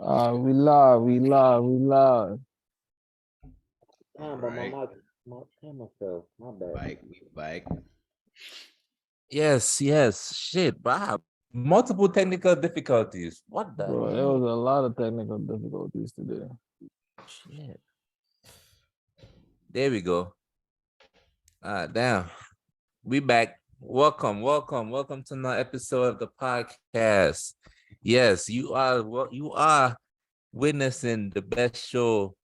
We live. Damn, All but right, my camera fell. My bad. we back. Yes. Shit, wow. Multiple technical difficulties. What the Bro, there hell? was a lot of technical difficulties today. Shit. There we go. Damn. We back. Welcome to another episode of the podcast. Yes, you are witnessing the best show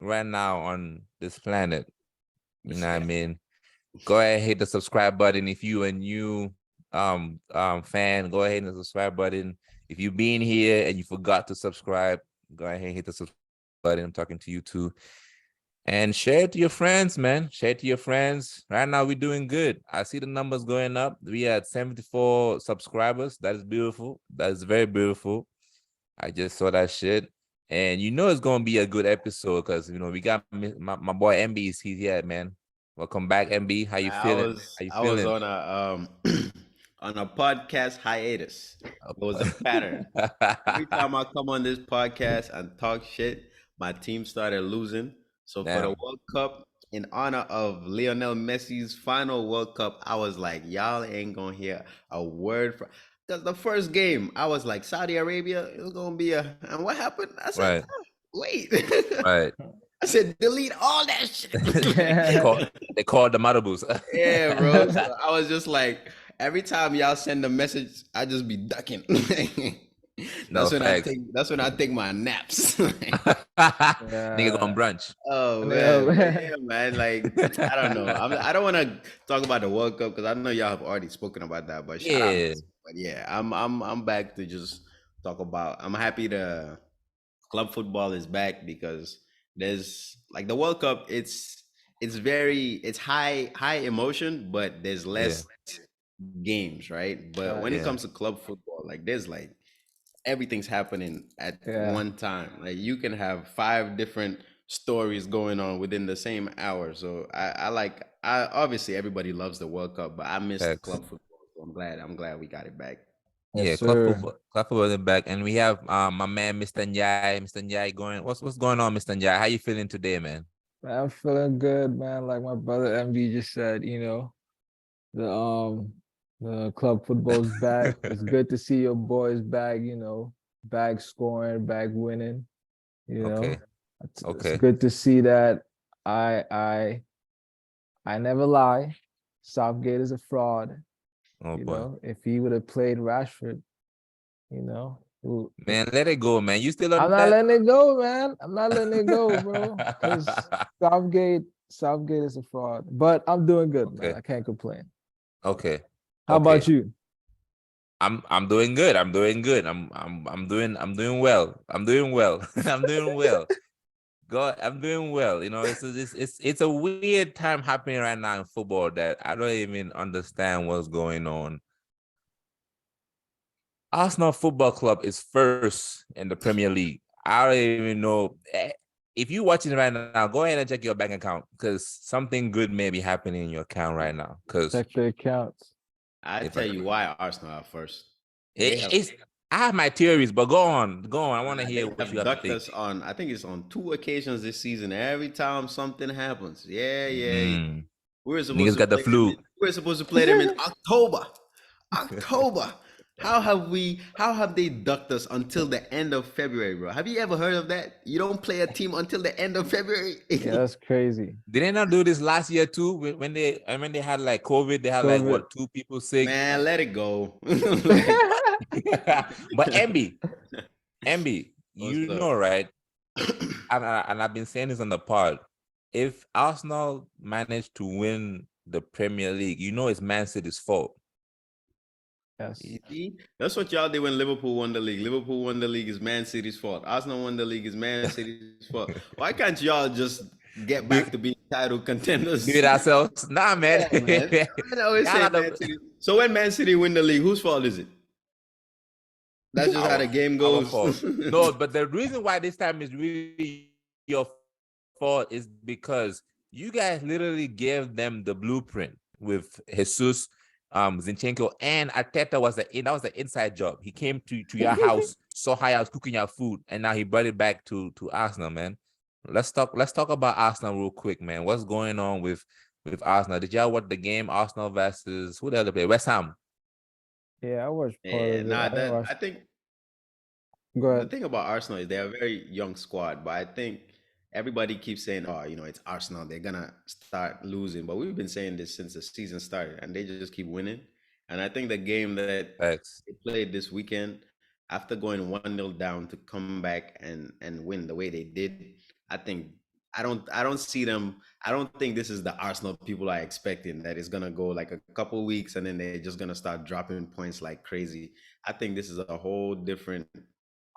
right now on this planet. You know what I mean? Go ahead, hit the subscribe button if you a new fan. Go ahead and hit the subscribe button. If you've been here and you forgot to subscribe, go ahead and hit the subscribe button. I'm talking to you too. And share it to your friends, man. Share it to your friends. Right now, we're doing good. I see the numbers going up. We had 74 subscribers. That is beautiful. That is very beautiful. I just saw that shit. And you know it's going to be a good episode because, we got my boy MB. He's here, man. Welcome back, MB. How you feeling? I was on a on a podcast hiatus. It was a pattern. Every time I come on this podcast and talk shit, my team started losing. So for the World Cup, in honor of Lionel Messi's final World Cup, I was like, y'all ain't gonna hear a word from. Because the first game, I was like, Saudi Arabia, it was gonna be a. And what happened? I said, wait. Right. I said, delete all that shit. They called the Marabus. Yeah, bro. So I was just like, every time y'all send a message, I just be ducking. That's when I take my naps. Nigga going brunch. Oh man, yeah, man. Like I don't know. I don't want to talk about the World Cup because I know y'all have already spoken about that. But shout out. But yeah, I'm back to just talk about. I'm happy the club football is back because there's like the World Cup. It's high emotion, but there's less games, right? But when it comes to club football, like there's like everything's happening at one time. Like you can have 5 different stories going on within the same hour. So I obviously everybody loves the World Cup, but I miss the club football. So I'm glad we got it back. Club football is back, and we have my man Mr. Njai. Mr. Njai going. What's going on, Mr. Njai? How you feeling today, man? Man, I'm feeling good, man. Like my brother MB just said, the club football's back. It's good to see your boys back, back scoring, back winning. It's good to see that. I never lie. Southgate is a fraud. Oh boy. If he would have played Rashford, man, let it go, man. You still I'm not letting it go, man. I'm not letting it go, bro. Because Southgate is a fraud. But I'm doing good, man. I can't complain. Okay. How about you? I'm doing good. I'm doing well. I'm doing well. I'm doing well. God, I'm doing well. It's a weird time happening right now in football that I don't even understand what's going on. Arsenal Football Club is first in the Premier League. I don't even know. If you're watching right now, go ahead and check your bank account because something good may be happening in your account right now. Check the accounts. I tell you why Arsenal are first. I have my theories, but go on. I want to hear what you have to think. I think it's on 2 occasions this season. Every time something happens, we're supposed got the flu. We're supposed to play them in October. How have they ducked us until the end of February, bro? Have you ever heard of that? You don't play a team until the end of February? Yeah, that's crazy. Did they not do this last year too? When they had like COVID, they had like what, 2 people sick? Man, let it go. But MB, you know, right? and I've been saying this on the pod. If Arsenal managed to win the Premier League, it's Man City's fault. Yes. That's what y'all did when Liverpool won the league. Liverpool won the league is Man City's fault. Arsenal won the league is Man City's fault. Why can't y'all just get back to being title contenders? Do it ourselves? Nah, man. I always say Man City. So when Man City win the league, whose fault is it? That's just how the game goes. No, but the reason why this time is really your fault is because you guys literally gave them the blueprint with Jesus, Zinchenko, and Arteta was the inside job. He came to your house, saw how I was cooking your food, and now he brought it back to Arsenal, man. Let's talk about Arsenal real quick, man. What's going on with Arsenal? Did y'all watch the game? Arsenal versus who the hell they play? West Ham. Yeah, I watched part Yeah, of it. nah, I didn't watch. I think Go the ahead. thing about Arsenal is they're a very young squad, but I think everybody keeps saying, "Oh, it's Arsenal. They're gonna start losing." But we've been saying this since the season started, and they just keep winning. And I think the game that Facts. they played this weekend, after going 1-0 down, to come back and win the way they did, I think I don't see them. I don't think this is the Arsenal people are expecting, that it's gonna go like a couple weeks and then they're just gonna start dropping points like crazy. I think this is a whole different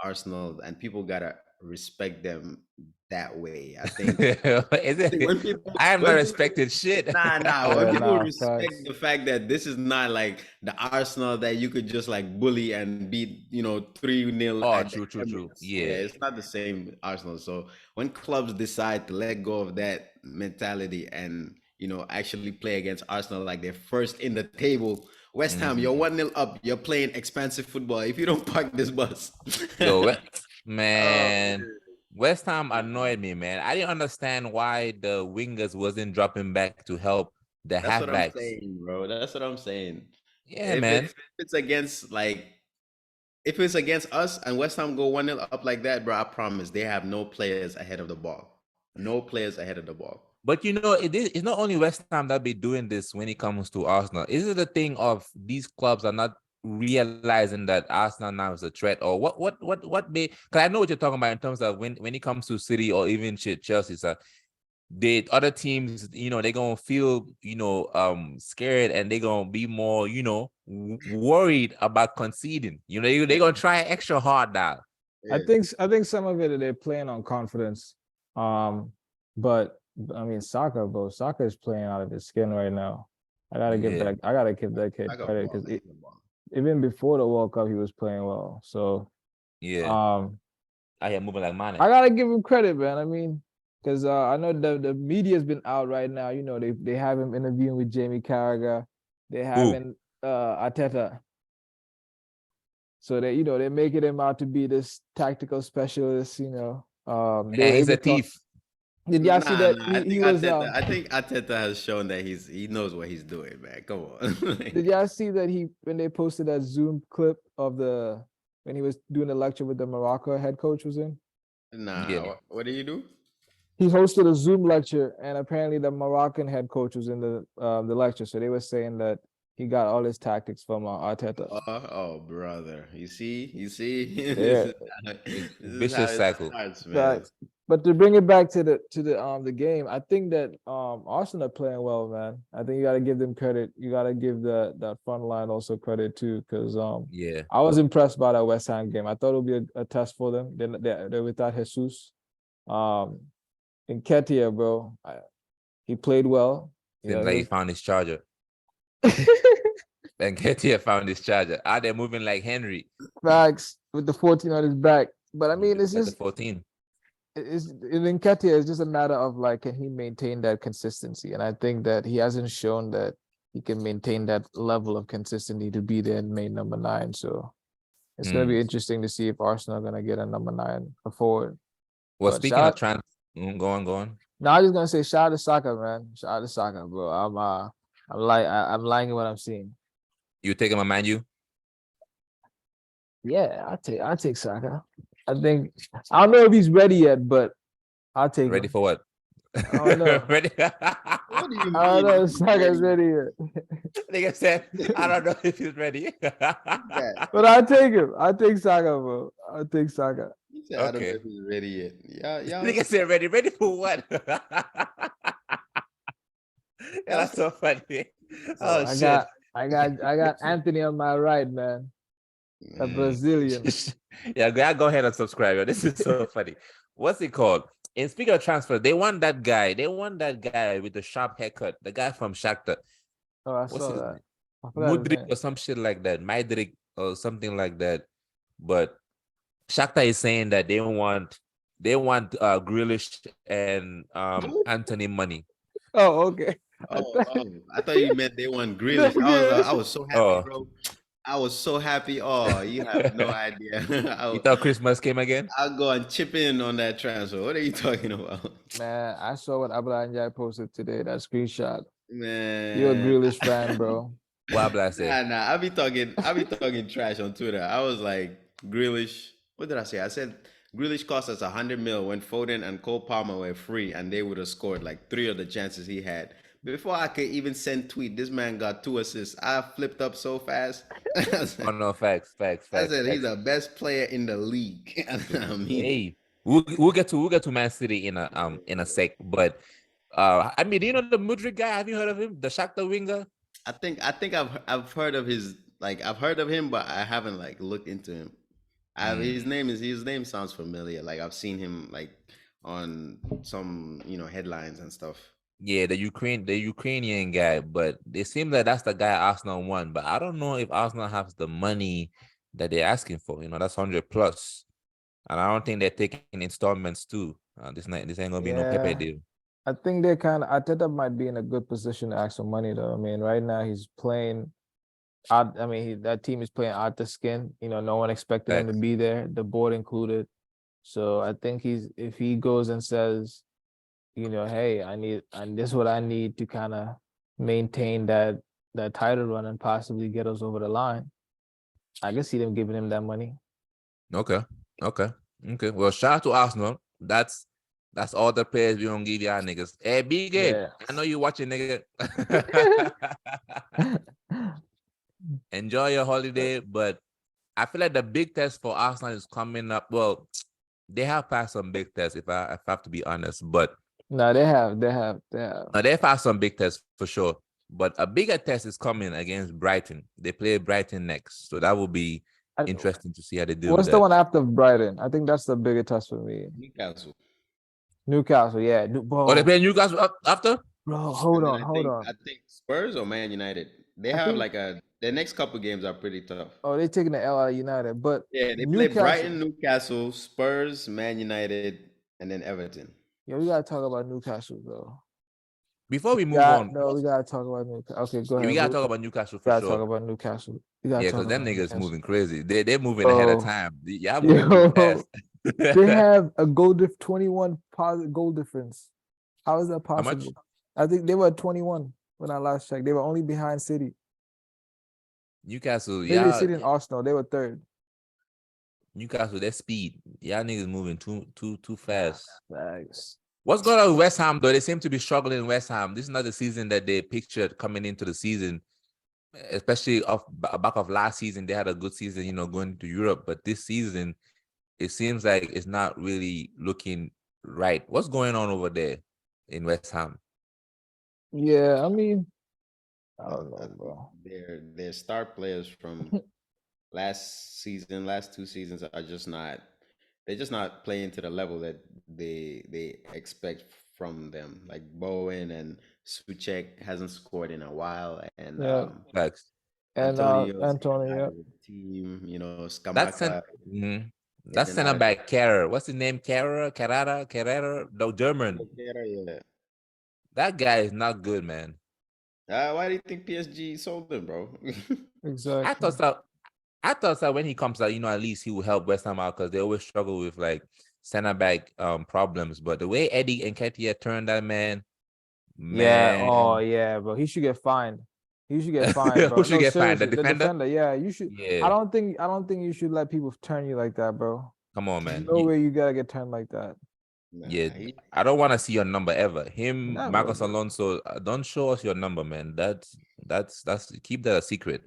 Arsenal, and people gotta respect them that way. I think Is it? when people I am not when people respected shit. nah, when Yeah, people nah, respect facts. the fact that this is not like the Arsenal that you could just like bully and beat 3-0 Oh, at the true. Emirates. Yeah, Yeah. it's not the same Arsenal. So when clubs decide to let go of that mentality and actually play against Arsenal like they're first in the table, West Ham, you're Mhm. 1-0 up, you're playing expansive football. If you don't park this bus. Yo, Oh, man, man. West Ham annoyed me, man. I didn't understand why the wingers wasn't dropping back to help the That's what I'm halfbacks. saying, bro. That's what I'm saying. Yeah, If man. it's against if it's against us and West Ham go 1-0 up like that, bro, I promise they have no players ahead of the ball. No players ahead of the ball. But it's not only West Ham that be doing this when it comes to Arsenal. Is it the thing of these clubs are not realizing that Arsenal now is a threat, or what be? Because I know what you're talking about in terms of when it comes to City or even Chelsea, so the other teams, they're gonna feel scared, and they're gonna be more worried about conceding. They're gonna try extra hard now. I think some of it they're playing on confidence. But I mean, Saka, bro. Saka is playing out of his skin right now. I gotta give that kid I got credit, ball. because even before the World Cup, he was playing well. So Yeah. I am moving like mine. I gotta give him credit, man. I mean, because I know the media's been out right now. They have him interviewing with Jamie Carragher. They having Arteta. So they're making him out to be this tactical specialist. Hey, he's a thief. Did y'all see that he was? I think Arteta has shown that he knows what he's doing, man. Come on. Did y'all see that when they posted that Zoom clip of when he was doing the lecture with the Morocco head coach was in? Nah. Yeah. What do you do? He hosted a Zoom lecture, and apparently the Moroccan head coach was in the lecture. So they were saying that he got all his tactics from Arteta. Oh, brother. You see? Yeah. This is how Vicious it cycle. starts, man. But to bring it back to the game, I think that Arsenal are playing well, man. I think you got to give them credit. You got to give that front line also credit too, because Yeah. I was impressed by that West Ham game. I thought it would be a test for them. They're without Jesus. Nketiah, bro, he played well. Seems like he found his charger. And Nketiah found his charger. Are they moving like Henry? Facts, with the 14 on his back. But I mean, it's Like just the 14. in Nketiah, it's just a matter of can he maintain that consistency? And I think that he hasn't shown that he can maintain that level of consistency to be their main number 9. So it's gonna be interesting to see if Arsenal are gonna get a number 9 forward. Well, But speaking of trans, go on. No, I'm just gonna say shout out to Saka, man. Shout out to Saka, bro. I'm liking what I'm seeing. You take him a Man U? Yeah, I take Saka. I don't know if he's ready yet, but I'll take Ready him. for what? I don't know. Ready? What do you mean? I don't know if Saka's ready yet. Nigga said, I don't know if he's ready. But I'll take him. I'll take Saka, bro. I'll take Saka. He said, I don't know if he's ready yet. Yeah. Nigga said ready. Ready for what? That's so funny. Oh, shit. I got Anthony on my right, man. A Brazilian. Yeah, go ahead and subscribe. Yo. This is so funny. What's it called? And speaking of transfer, they want that guy. They want that guy with the sharp haircut. The guy from Shakhtar. Oh, I saw that. Mudrik or some shit like that. Maidrik or something like that. But Shakhtar is saying that they want Grealish and Anthony money. Oh, okay. I thought you meant they want Grealish. I was so happy, bro. I was so happy. Oh, you have no idea. You thought Christmas came again? I'll go and chip in on that transfer. What are you talking about? Man, I saw what Ablanja posted today. That screenshot. You're a Man. Grealish fan, bro. What Abla say? Nah. I be talking trash on Twitter. I was like, Grealish. What did I say? I said Grealish cost us 100 mil when Foden and Cole Palmer were free, and they would have scored like 3 of the chances he had. Before I could even send tweet, this man got 2 assists. I flipped up so fast. I Oh no, facts. said he's the best player in the league. I mean, Hey, we'll get to Man City in a sec, but I mean, you know the Mudryk guy? Have you heard of him? The Shakhtar winger? I think I've heard of I've heard of him, but I haven't like looked into him. His name sounds familiar. Like I've seen him like on some headlines and stuff. Yeah, the Ukrainian guy, but it seems like that's the guy Arsenal won. But I don't know if Arsenal has the money that they're asking for. That's 100 plus, and I don't think they're taking installments too. This ain't gonna be no Pepe Yeah. deal. I think they kind of Arteta might be in a good position to ask for money though. I mean, right now he's playing out. I mean, that team is playing out the skin. No one expected him to Facts. be there, the board included. So I think if he goes and says, hey, and this is what I need to kind of maintain that title run and possibly get us over the line. I can see them giving him that money. Okay. Well, shout out to Arsenal. That's all the players we don't give y'all niggas. Hey, Big A, Yeah. I know you watching, nigga. Enjoy your holiday, but I feel like the big test for Arsenal is coming up. Well, they have passed some big tests, if I have to be honest. But No, they have. they've passed some big tests for sure. But a bigger test is coming against Brighton. They play Brighton next, so that will be interesting to see how they do. What's the one after Brighton? I think that's the bigger test for me. Newcastle, yeah. Oh, they play Newcastle after? Bro, hold on. I think Spurs or Man United. They have their next couple games are pretty tough. Oh, they're taking the L out of United, but Yeah, they play Brighton, Newcastle, Spurs, Man United, and then Everton. Yeah, we gotta talk about Newcastle though. Before we move on, no, we gotta talk about Newcastle. Okay, go ahead. We gotta talk about Newcastle for sure. sure. Talk about Newcastle. Yeah, because them niggas moving crazy. They're moving ahead of time. Y'all moving too fast. They have a 21 positive goal difference. How is that possible? How much? I think they were at 21 when I last checked. They were only behind City. Newcastle, Maybe City and Arsenal. They were third. Newcastle, their speed. Y'all niggas moving too fast. Thanks. What's going on with West Ham though? They seem to be struggling in West Ham. This is not the season that they pictured coming into the season, especially off back of last season. They had a good season, going to Europe. But this season, it seems like it's not really looking right. What's going on over there in West Ham? Yeah, I mean, I don't know, bro. Their star players from last 2 seasons are just not. They're just not playing to the level that they expect from them. Like Bowen and Suchek hasn't scored in a while, and Facts. And Antonio, team, Skamaka. That's center back Carrer. What's his name? Carrer, the German. Yeah. That guy is not good, man. Why do you think PSG sold him, bro? Exactly. I thought that when he comes out, at least he will help West Ham out because they always struggle with like center back problems. But the way Eddie Nketiah turned that man. Yeah. Oh yeah, bro. He should get fined. He should get fined, bro. Who should get fined? The defender? Yeah, you should. Yeah. I don't think you should let people turn you like that, bro. Come on, man. No way you gotta get turned like that. Yeah, I don't want to see your number ever. Marcos Alonso, don't show us your number, man. That's keep that a secret.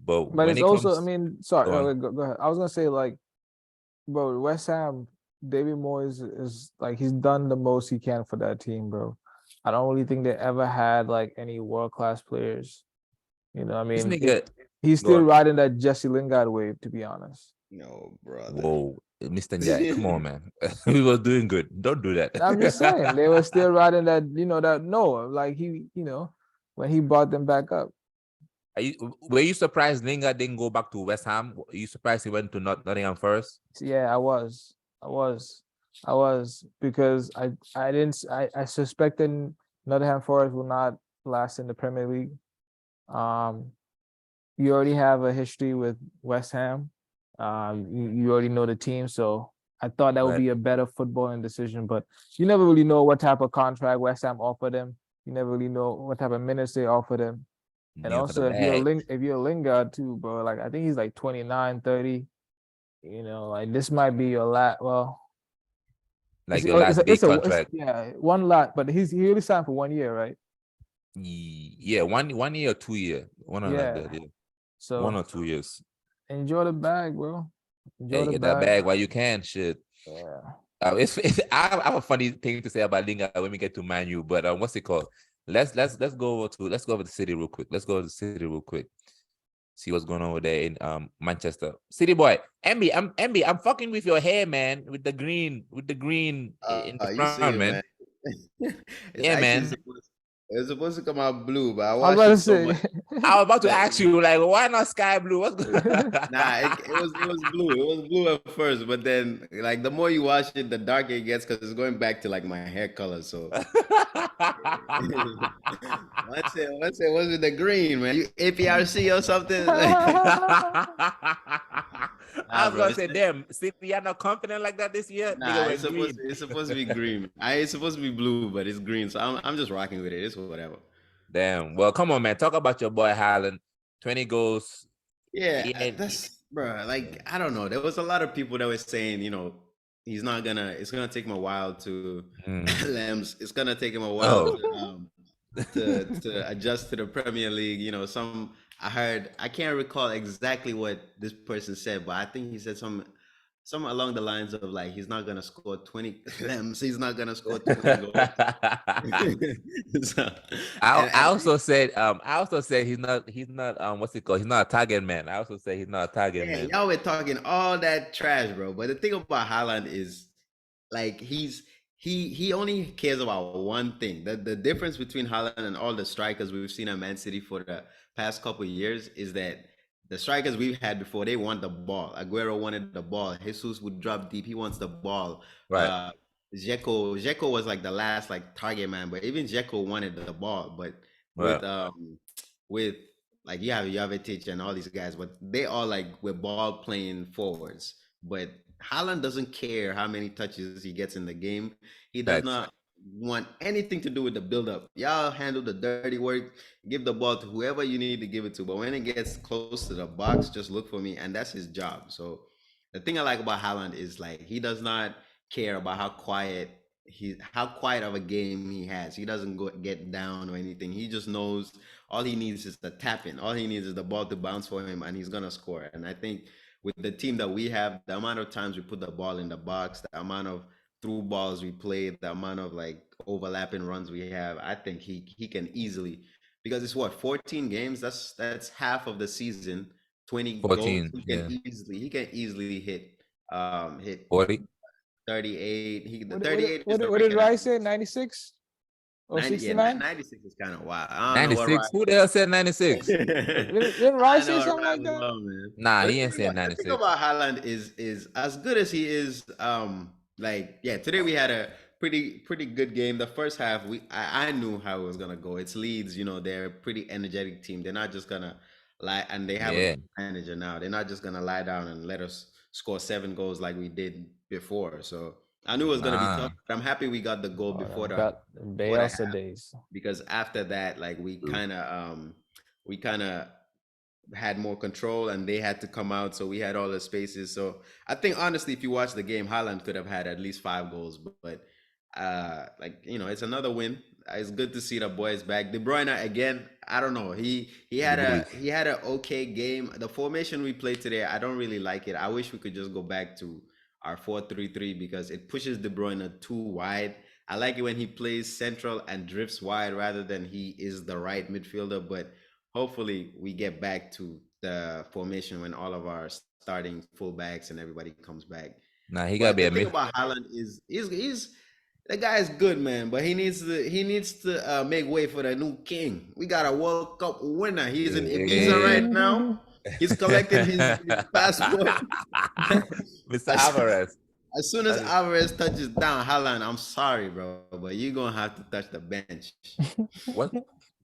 But when it's also, I mean, sorry, go ahead. I was gonna say, like, bro, West Ham, David Moyes is like, he's done the most he can for that team, bro. I don't really think they ever had like any world-class players. I mean, he's still riding that Jesse Lingard wave, to be honest. No, brother. Whoa, Mr. Jack, come on, man. We were doing good. Don't do that. I'm just saying, they were still riding that, like he, when he brought them back up. Were you surprised Lingard didn't go back to West Ham? Are you surprised he went to Nottingham first? Yeah, I was because I suspected Nottingham Forest will not last in the Premier League. you already have a history with West Ham. You already know the team, so I thought that would be a better footballing decision. But you never really know what type of contract West Ham offered him. You never really know what type of minutes they offered him. And also, if you're a Lingard too, bro, like I think he's like 29, 30. You know, like this might be your last. Well, like your last big contract. Yeah, one lot, but he only signed for 1 year, right? Yeah, 1 year or 2 year, one or like that. Yeah, so 1 or 2 years. Enjoy the bag, bro. Enjoy get that bag while you can. Shit. Yeah. I have a funny thing to say about Lingard when we get to Man U, but what's it called? Let's go over the city real quick. Let's go over the city real quick. See what's going on over there in Manchester. City boy, MB, I'm fucking with your hair, man. With the green in the front, man. Yeah, man. It's supposed to come out blue, but I was watched it so much. I was about to ask you, like, why not sky blue? What's good? Nah, it was blue. It was blue at first, but then, like, the more you watch it, the darker it gets because it's going back to like my hair color. So, what's with the green, man? You APRC or something? I was gonna say, damn, City, you're not confident like that this year. Nah, it's supposed to be green. It's supposed to be blue, but it's green. So I'm just rocking with it. It's whatever. Damn. Well, come on, man. Talk about your boy Haaland. 20 goals. Yeah, that's bro. Like, I don't know. There was a lot of people that were saying, you know, it's gonna take him a while to it's gonna take him a while to adjust to the Premier League. You know, I can't recall exactly what this person said, but I think he said something along the lines of like he's not gonna score 20 lamps, he's not gonna score 20 goals. I also said he's not what's it called? He's not a target man. I also say he's not a target man. Y'all were talking all that trash, bro. But the thing about Haaland is like he only cares about one thing. The difference between Haaland and all the strikers we've seen at Man City for the past couple of years is that the strikers we've had before, they want the ball. Aguero wanted the ball. Jesus would drop deep. He wants the ball. Right. Dzeko was like the last like target man, but even Dzeko wanted the ball. But with like you have Jovetic and all these guys, but they all like with ball playing forwards. But Haaland doesn't care how many touches he gets in the game. He does not want anything to do with the build-up. Y'all handle the dirty work, give the ball to whoever you need to give it to. But when it gets close to the box, just look for me, and that's his job. So the thing I like about Haaland is like he does not care about how quiet of a game he has. He doesn't get down or anything. He just knows all he needs is the tap in. All he needs is the ball to bounce for him, and he's gonna score. And I think with the team that we have, the amount of times we put the ball in the box, the amount of through balls we played, the amount of like overlapping runs we have, I think he can easily, because it's what 14 games. That's half of the season. 20 14, goals. He can easily hit 40, 38. What did Rice say? 96 or 69? 96 is kind of wild. 96. Who the hell said 96? Didn't Rice say something like that? Nah, he ain't saying 96. The thing about Haaland is as good as he is. Today we had a pretty good game. The first half, I knew how it was gonna go. It's Leeds, you know, they're a pretty energetic team. They're not just gonna lie, and they have a manager now. They're not just gonna lie down and let us score 7 goals like we did before. So I knew it was gonna be tough. But I'm happy we got the goal before the days. Because after that, like we kind of had more control, and they had to come out, so we had all the spaces. So I think honestly, if you watch the game, Haaland could have had at least 5 goals, but it's another win. It's good to see the boys back. De Bruyne again, I don't know, he had an okay game. The formation we played today, I don't really like it. I wish we could just go back to our 4-3-3 because it pushes De Bruyne too wide. I like it when he plays central and drifts wide rather than he is the right midfielder, but hopefully we get back to the formation when all of our starting fullbacks and everybody comes back. Nah, he gotta be a thing about Haaland is the guy is good, man, but he needs to make way for the new king. We got a World Cup winner. He's in Ibiza right now. He's collecting his passport. Mr. Alvarez. As soon as Alvarez touches down, Haaland, I'm sorry, bro, but you're gonna have to touch the bench. What?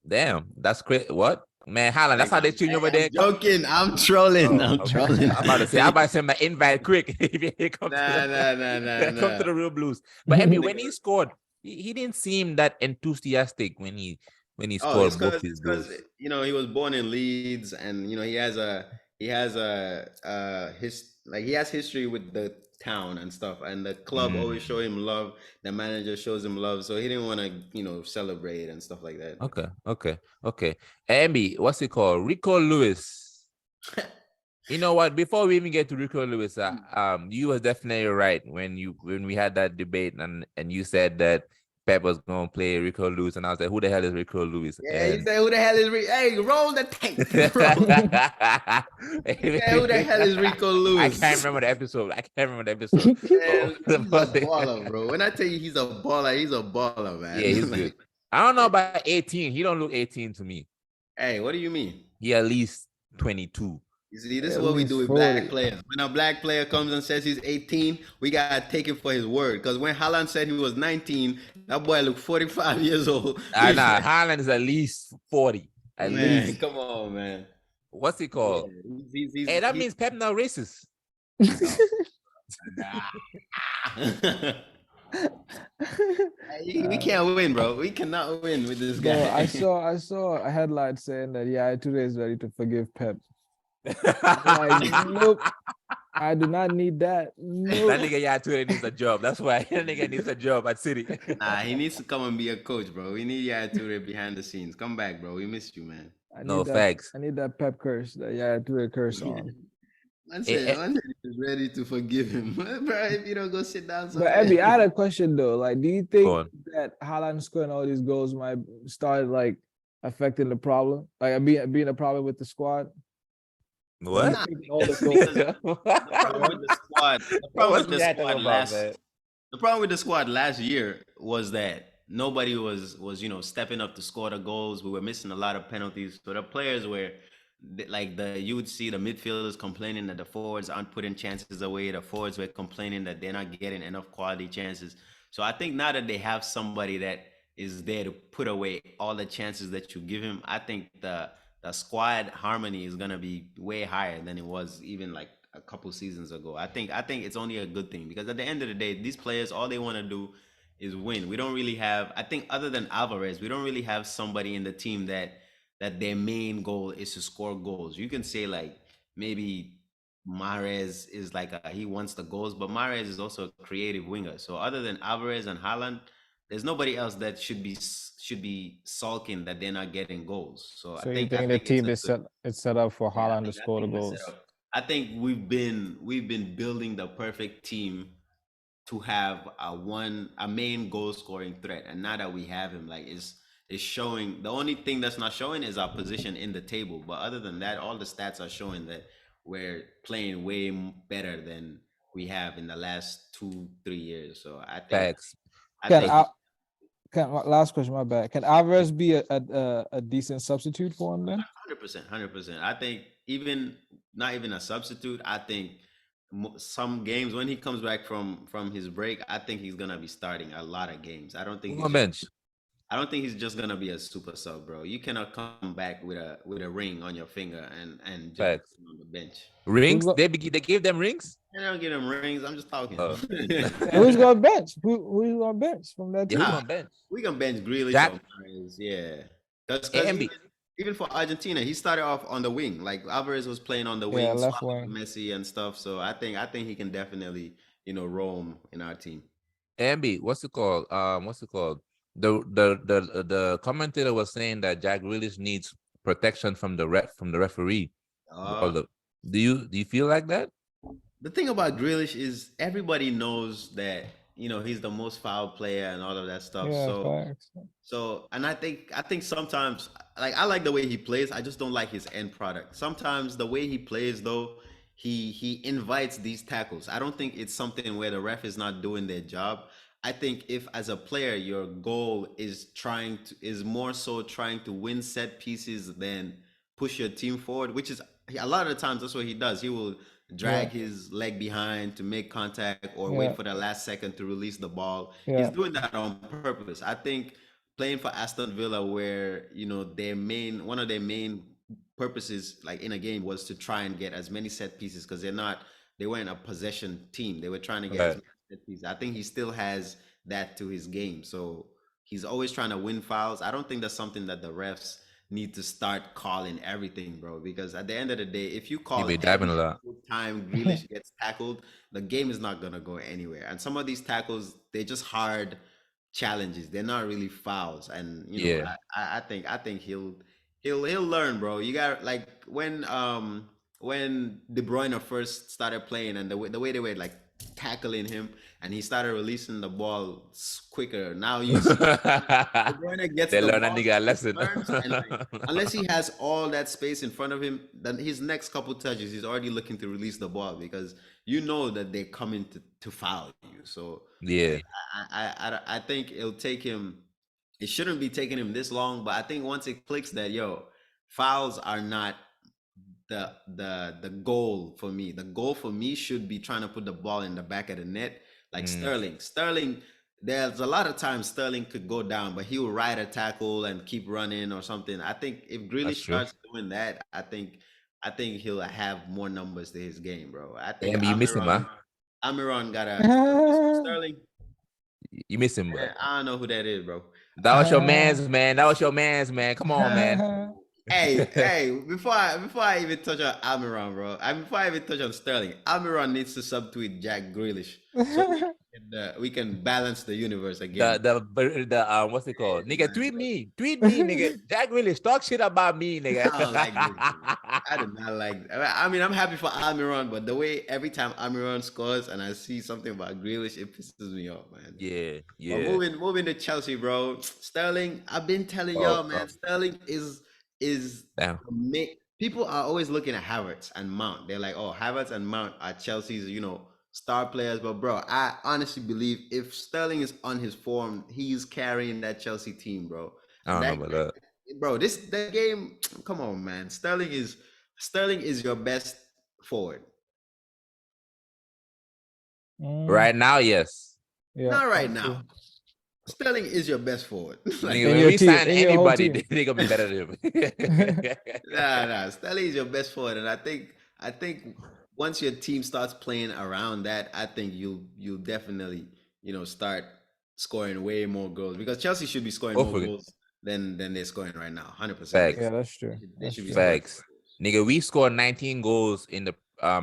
Damn, that's crazy. What? Man, Haaland, that's how they treat you over there. Joking. I'm trolling. I'm okay. trolling. I'm about to say, I'm about to send my invite quick. If he come Nah. to the Real Blues. But Emmy, when he scored, he didn't seem that enthusiastic when he Oh, scored both his because goals. he was born in Leeds, and he has he has history with the town and stuff, and the club always show him love. The manager shows him love, so he didn't want to celebrate and stuff like that. Okay. Emmy, what's it called? Rico Lewis. You know what? Before we even get to Rico Lewis, you were definitely right when we had that debate and you said that Pep was gonna play Rico Lewis, and I was like, "Who the hell is Rico Lewis?" Yeah, you say, "Who the hell is Rico? Hey, roll the tape, bro." Yeah, who the hell is Rico Lewis? I can't remember the episode. Yeah, he's a baller, bro. When I tell you he's a baller, man. Yeah, he's good. I don't know about 18. He don't look 18 to me. Hey, what do you mean? He at least 22. You see, this is what we do with black players. When a black player comes and says he's 18, we gotta take him for his word. Because when Haaland said he was 19, that boy looked 45 years old. Nah, Haaland is at least 40. At least. Come on, man. What's he called? Yeah, hey, that means Pep now racist. We can't win, bro. We cannot win with this guy. Bro, I saw a headline saying that today is ready to forgive Pep. Like, nope. I do not need that. Nope. That nigga today needs a job. That's why that nigga needs a job at City. Nah, he needs to come and be a coach, bro. We need Toure behind the scenes. Come back, bro. We missed you, man. Facts. I need that Pep curse, that Toure curse on. I said he's ready to forgive him. Bro, if you don't go sit down. But Abby, I had a question though. Like, do you think that Haaland scoring all these goals might start like affecting the problem? Like being a problem with the squad? What? The problem with the squad last year was that nobody was stepping up to score the goals. We were missing a lot of penalties. So the players were you would see the midfielders complaining that the forwards aren't putting chances away. The forwards were complaining that they're not getting enough quality chances. So I think now that they have somebody that is there to put away all the chances that you give him, I think the squad harmony is gonna be way higher than it was even like a couple seasons ago. I think it's only a good thing, because at the end of the day, these players, all they want to do is win. We don't really have, I think, other than Alvarez, we don't really have somebody in the team that their main goal is to score goals. You can say like maybe Mahrez is he wants the goals, but Mahrez is also a creative winger. So other than Alvarez and Haaland, there's nobody else that should be sulking that they're not getting goals. So I think the team is set up for Haaland to score the goals. I think we've been building the perfect team to have a main goal scoring threat, and now that we have him, is showing. The only thing that's not showing is our position in the table. But other than that, all the stats are showing that we're playing way better than we have in the last 2-3 years. So I think. Last question, my bad. Can Alvarez be a decent substitute for him then? 100%. I think not even a substitute. I think some games when he comes back from his break, I think he's gonna be starting a lot of games. I don't think he's just gonna be a super sub, bro. You cannot come back with a ring on your finger and just on the bench. Rings? They gave them rings? They don't give them rings. I'm just talking. Who's gonna bench? Who's gonna bench from that team? We can bench Grealish. Yeah. Because even for Argentina, he started off on the wing. Like Alvarez was playing on the wing, left wing, Messi and stuff. So I think he can definitely roam in our team. Ambi, what's it called? The commentator was saying that Jack Grealish needs protection from the referee. Do you feel like that? The thing about Grealish is everybody knows that he's the most foul player and all of that stuff. And I think sometimes, I like the way he plays. I just don't like his end product. Sometimes the way he plays, though, he invites these tackles. I don't think it's something where the ref is not doing their job. I think if as a player your goal is more so trying to win set pieces than push your team forward, which is a lot of the times that's what he does. He will drag his leg behind to make contact or wait for the last second to release the ball. He's doing that on purpose. I think playing for Aston Villa, where one of their main purposes, like in a game, was to try and get as many set pieces because they weren't a possession team. They were trying to get as Right. many set pieces. I think he still has that to his game. So he's always trying to win fouls. I don't think that's something that the refs need to start calling everything, bro. Because at the end of the day, if you He call be every dabbing a lot. single time Grealish gets tackled, the game is not gonna go anywhere. And some of these tackles, they're just hard challenges. They're not really fouls. And Yeah. I think he'll learn, bro. You got like when De Bruyne first started playing and the way they were like tackling him and he started releasing the ball quicker. Now you see De Bruyne gets They the learn that ball, nigga a he lesson. turns, and like, unless he has all that space in front of him, then his next couple touches, he's already looking to release the ball because you know that they're coming to foul you. So Yeah. I think it'll take him. It shouldn't be taking him this long, but I think once it clicks that fouls are not the goal for me. The goal for me should be trying to put the ball in the back of the net, like Sterling. Sterling, there's a lot of times Sterling could go down, but he will ride a tackle and keep running or something. I think if That's Grealish true. starts doing that, I think he'll have more numbers to his game, bro. I think And you miss him, huh? Almiron got Sterling. You miss him, bro. I don't know who that is, bro. That was your man's man. That was your man's man. Come on, man. Hey, before I even touch on Almiron, bro, before I even touch on Sterling, Almiron needs to subtweet Jack Grealish so we can balance the universe again. The what's it called? Nigga, tweet me, nigga. Jack Grealish, talk shit about me, nigga. I don't like this. I do not like. I mean, I'm happy for Almiron, but the way every time Almiron scores and I see something about Grealish, it pisses me off, man. Yeah. But moving to Chelsea, bro. Sterling, I've been telling y'all, man. Sterling is Damn. people are always looking at Havertz and Mount. They're like, oh, Havertz and Mount are Chelsea's, star players. But bro, I honestly believe if Sterling is on his form, he's carrying that Chelsea team, bro. I don't know about that. Bro, the game, come on, man. Sterling is your best forward. Right now, yes. Yeah, Not right now. Sterling is your best forward. Nigga, when we sign anybody, they gonna be better than him. Nah. Sterling is your best forward, and I think once your team starts playing around that, I think you'll definitely start scoring way more goals because Chelsea should be scoring more goals than they're scoring right now. 100%. Facts. Yeah, that's true. They should be Facts. Nigga, we scored 19 goals in the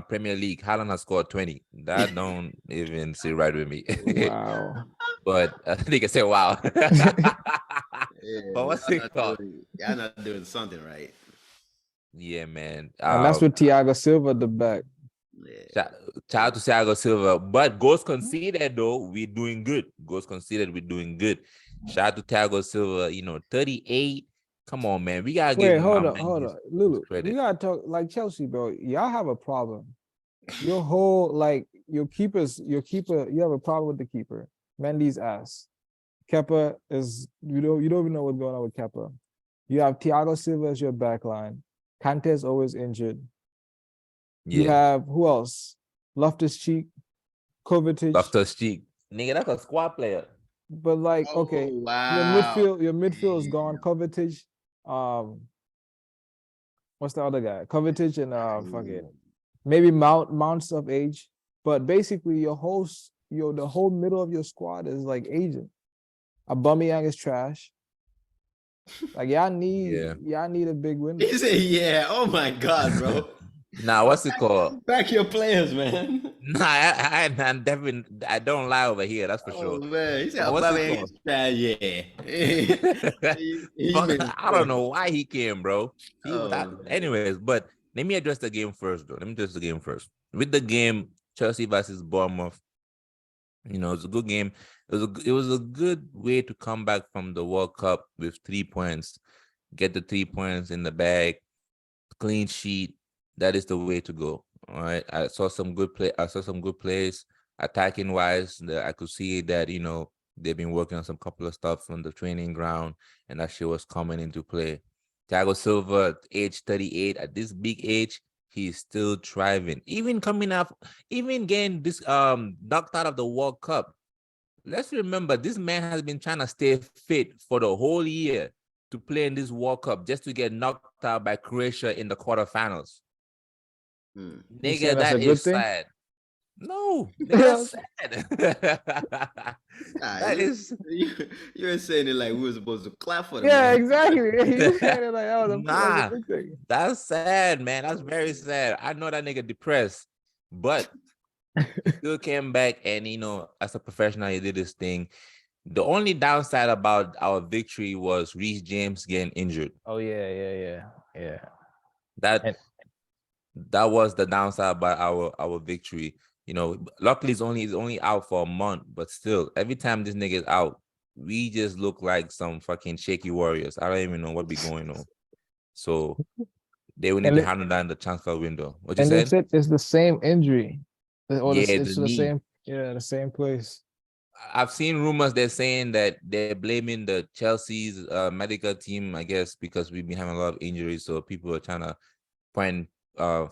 Premier League. Haaland has scored 20. That don't even sit right with me. Wow. But nigga say wow. Yeah, but what's it called? Y'all not doing something right. Yeah, man. And that's with Thiago Silva at the back. Yeah. Shout out to Thiago Silva. But goals conceded, though, we're doing good. Goals conceded, we're doing good. Shout out to Thiago Silva, 38. Come on, man. We gotta give hold on. Lulu, we gotta talk like Chelsea, bro. Y'all have a problem. Your whole your keeper, you have a problem with the keeper. Mendy's ass. Kepa is you don't even know what's going on with Kepa. You have Thiago Silva as your back line. Kante is always injured. Yeah. You have who else? Loftus-Cheek, Kovacic. Loftus-Cheek. Nigga, that's a squad player. But okay, wow. your midfield is gone. Kovacic, what's the other guy? Kovacic and maybe Mount's of age. But basically the whole middle of your squad is like aging. Aubameyang is trash. Like y'all need a big window. He said, yeah. Oh my God, bro. Nah, what's it called? Back your players, man. Nah, I definitely I don't lie over here. That's for sure. Man. He said, what's it called? Yeah. I don't know why he came, bro. Anyways, but let me address the game first, though. With the game, Chelsea versus Bournemouth, it's a good game. It was a good way to come back from the World Cup with 3 points. Get the 3 points in the bag, clean sheet. That is the way to go. All right. I saw some good plays attacking wise. I could see that they've been working on some couple of stuff on the training ground, and that shit was coming into play. Thiago Silva, age 38, at this big age, he's still thriving. Even getting this knocked out of the World Cup. Let's remember, this man has been trying to stay fit for the whole year to play in this World Cup just to get knocked out by Croatia in the quarterfinals. Hmm. You Nigga, saying that's that a good is thing? sad. No, nigga, that's sad. Nah, That is you're saying it like we were supposed to clap for them. Yeah, exactly. You saying it like, oh, that's a nah. good thing. That's sad, man. That's very sad. I know that nigga depressed, but he still came back and, you know, as a professional, he did his thing. The only downside about our victory was Reece James getting injured. Oh yeah. That was the downside about our victory. You know, luckily he's only out for a month, but still, every time this nigga is out, we just look like some fucking shaky warriors. I don't even know what be going on. So they will need And to it- handle that in the transfer window. What you And they said? said it's the same injury. Yeah, It's the the knee. same, the same place. I've seen rumors they're saying that they're blaming the Chelsea's medical team, I guess, because we've been having a lot of injuries. So people are trying to point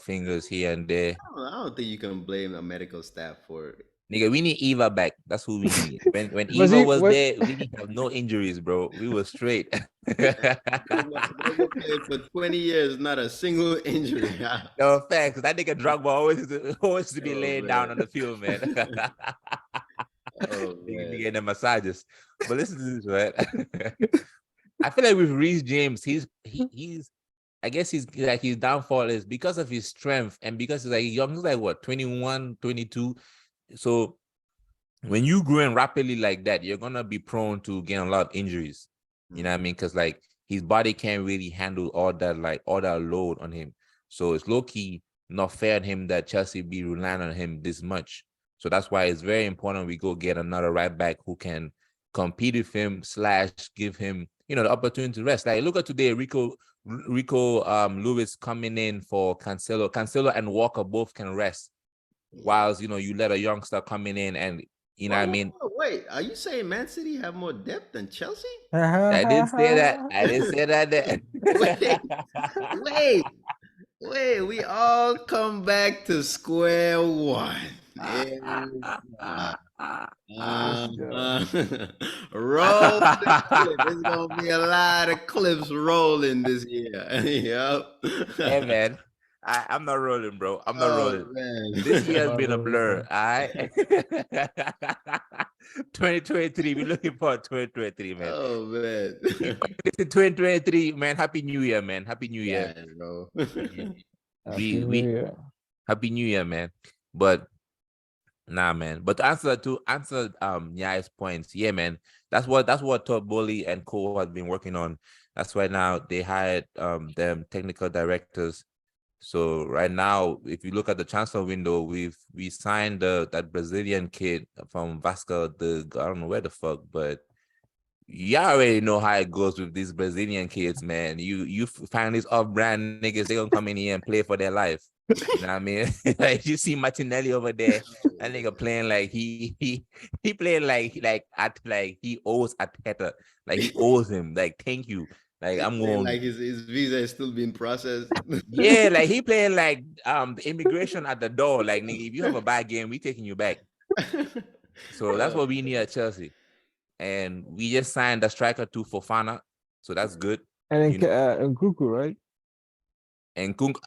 fingers here and there. I don't think you can blame the medical staff for it. Nigga, we need Eva back. That's who we need. When Was Eva he- was what- there, we didn't have no injuries, bro. We were straight. Drogba played for 20 years, not a single injury. No facts. That nigga Drogba always to be Oh, laying down man. on the field, man. Oh, Nigga man. be getting the massages. But listen to this, right? I feel like with Reece James, he's I guess his downfall is because of his strength and because he's like young, he's like what, 21, 22. So when you growing rapidly like that, you're gonna be prone to getting a lot of injuries. You know what I mean? Because like his body can't really handle all that load on him. So it's low-key not fair on him that Chelsea be relying on him this much. So that's why it's very important we go get another right back who can compete with him / give him, you know, the opportunity to rest. Like look at today, Rico Lewis coming in for Cancelo. Cancelo and Walker both can rest. Whilst, you know, you let a youngster coming in and, you know what I mean? Wait, are you saying Man City have more depth than Chelsea? I didn't say that. I didn't say that. Wait, we all come back to square one. Roll the clip. There's gonna be a lot of clips rolling this year. Yep. Hey man, I'm not rolling, bro. I'm not rolling. Man. This year has been a blur. All right. 2023. We're looking for 2023, man. Oh man. This is 2023, man. Happy New Year, man. Happy New Year. Yeah, bro. Happy New Year. Happy New Year, man. But nah, man. But to answer Nya's points, yeah, man. That's what Todd Bowley and co has been working on. That's why now they hired them technical directors. So right now, if you look at the transfer window, we signed that Brazilian kid from Vasco. I don't know where the fuck, but y'all already know how it goes with these Brazilian kids, man. You find these off-brand niggas, they gonna come in here and play for their life. You know what I mean? Like you see Martinelli over there, that nigga playing like he playing like he owes Arteta, like he owes him, like thank you. Like I'm going like his visa is still being processed. Yeah, like he playing like the immigration at the door. Like nigga, if you have a bad game, we taking you back. So that's what we need at Chelsea. And we just signed a striker to Fofana, so that's good. And then Kuku, right? And Kunk,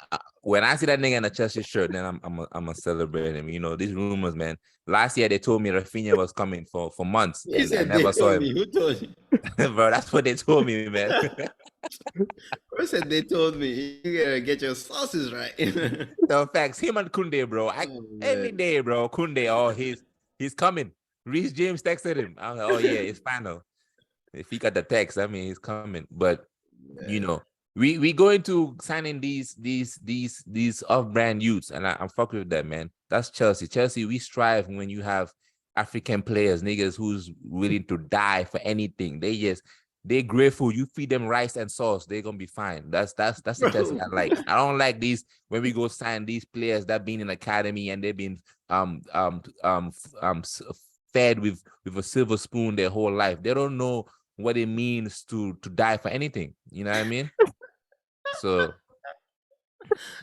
when I see that nigga in a Chelsea shirt, then I'm gonna celebrate him. You know, these rumors, man. Last year they told me Rafinha was coming for months, and I never saw him. Who told you? Bro, that's what they told me, man. Who said they told me you gotta get your sauces right? No facts. Him and Kunde, bro. Every day, bro. Kunde, he's coming. Reece James texted him. I was like, oh yeah, it's final. If he got the text, I mean, he's coming. But you know, we go into signing these off-brand youths, and I'm fucking with that, man. That's Chelsea. Chelsea, we strive when you have African players, niggas who's willing to die for anything. They're grateful. You feed them rice and sauce, they're gonna be fine. That's the Chelsea I like. I don't like these when we go sign these players that been in academy and they've been fed with a silver spoon their whole life. They don't know what it means to die for anything. You know what I mean? So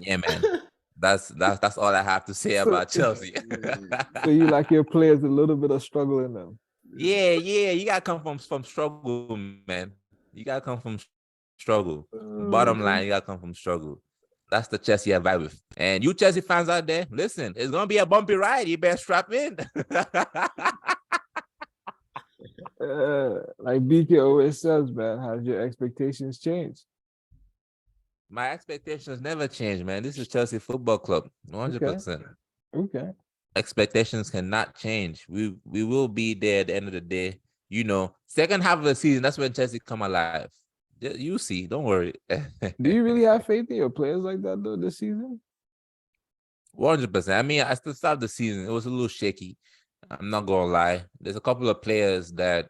yeah, man. That's all I have to say about Chelsea. So you like your players a little bit of struggle in them. Yeah. You gotta come from struggle, man. You gotta come from struggle. Bottom line, you gotta come from struggle. That's the Chelsea I vibe with. And you Chelsea fans out there, listen, it's gonna be a bumpy ride. You better strap in. Like BK always says, man, has your expectations changed? My expectations never change, man. This is Chelsea Football Club, 100%. Okay. Expectations cannot change. We will be there at the end of the day. You know, second half of the season, that's when Chelsea come alive. You see, don't worry. Do you really have faith in your players like that though this season? 100%. I mean, I still started the season. It was a little shaky. I'm not gonna lie. There's a couple of players that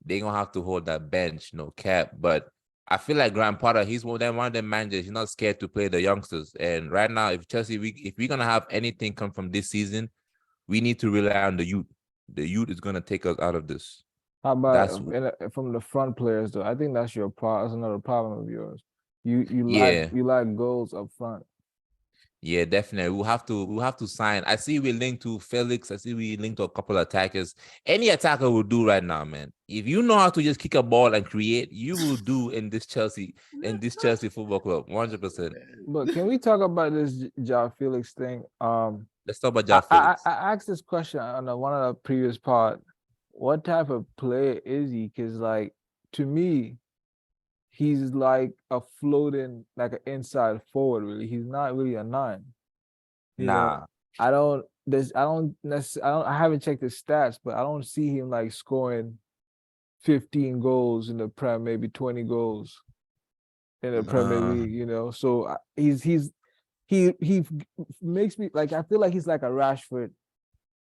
they're gonna have to hold that bench, no cap. But I feel like Graham Potter, he's one of them managers. He's not scared to play the youngsters. And right now, if Chelsea, if we're gonna have anything come from this season, we need to rely on the youth. The youth is gonna take us out of this. How about from the front players though? I think that's your problem. That's another problem of yours. You like goals up front. Yeah, definitely. We'll have to sign. I see we linked to Felix. I see we linked to a couple of attackers. Any attacker will do right now, man. If you know how to just kick a ball and create, you will do in this Chelsea Football Club, 100%. But can we talk about this João Felix thing? Let's talk about João Felix. I asked this question on one of the previous pod. What type of player is he? Because like to me, he's like a floating, like an inside forward. Really, he's not really a 9. You know? I haven't checked his stats, but I don't see him like scoring 15 goals in the Prem, maybe 20 goals in the Premier League. You know, so he makes me like, I feel like he's like a Rashford,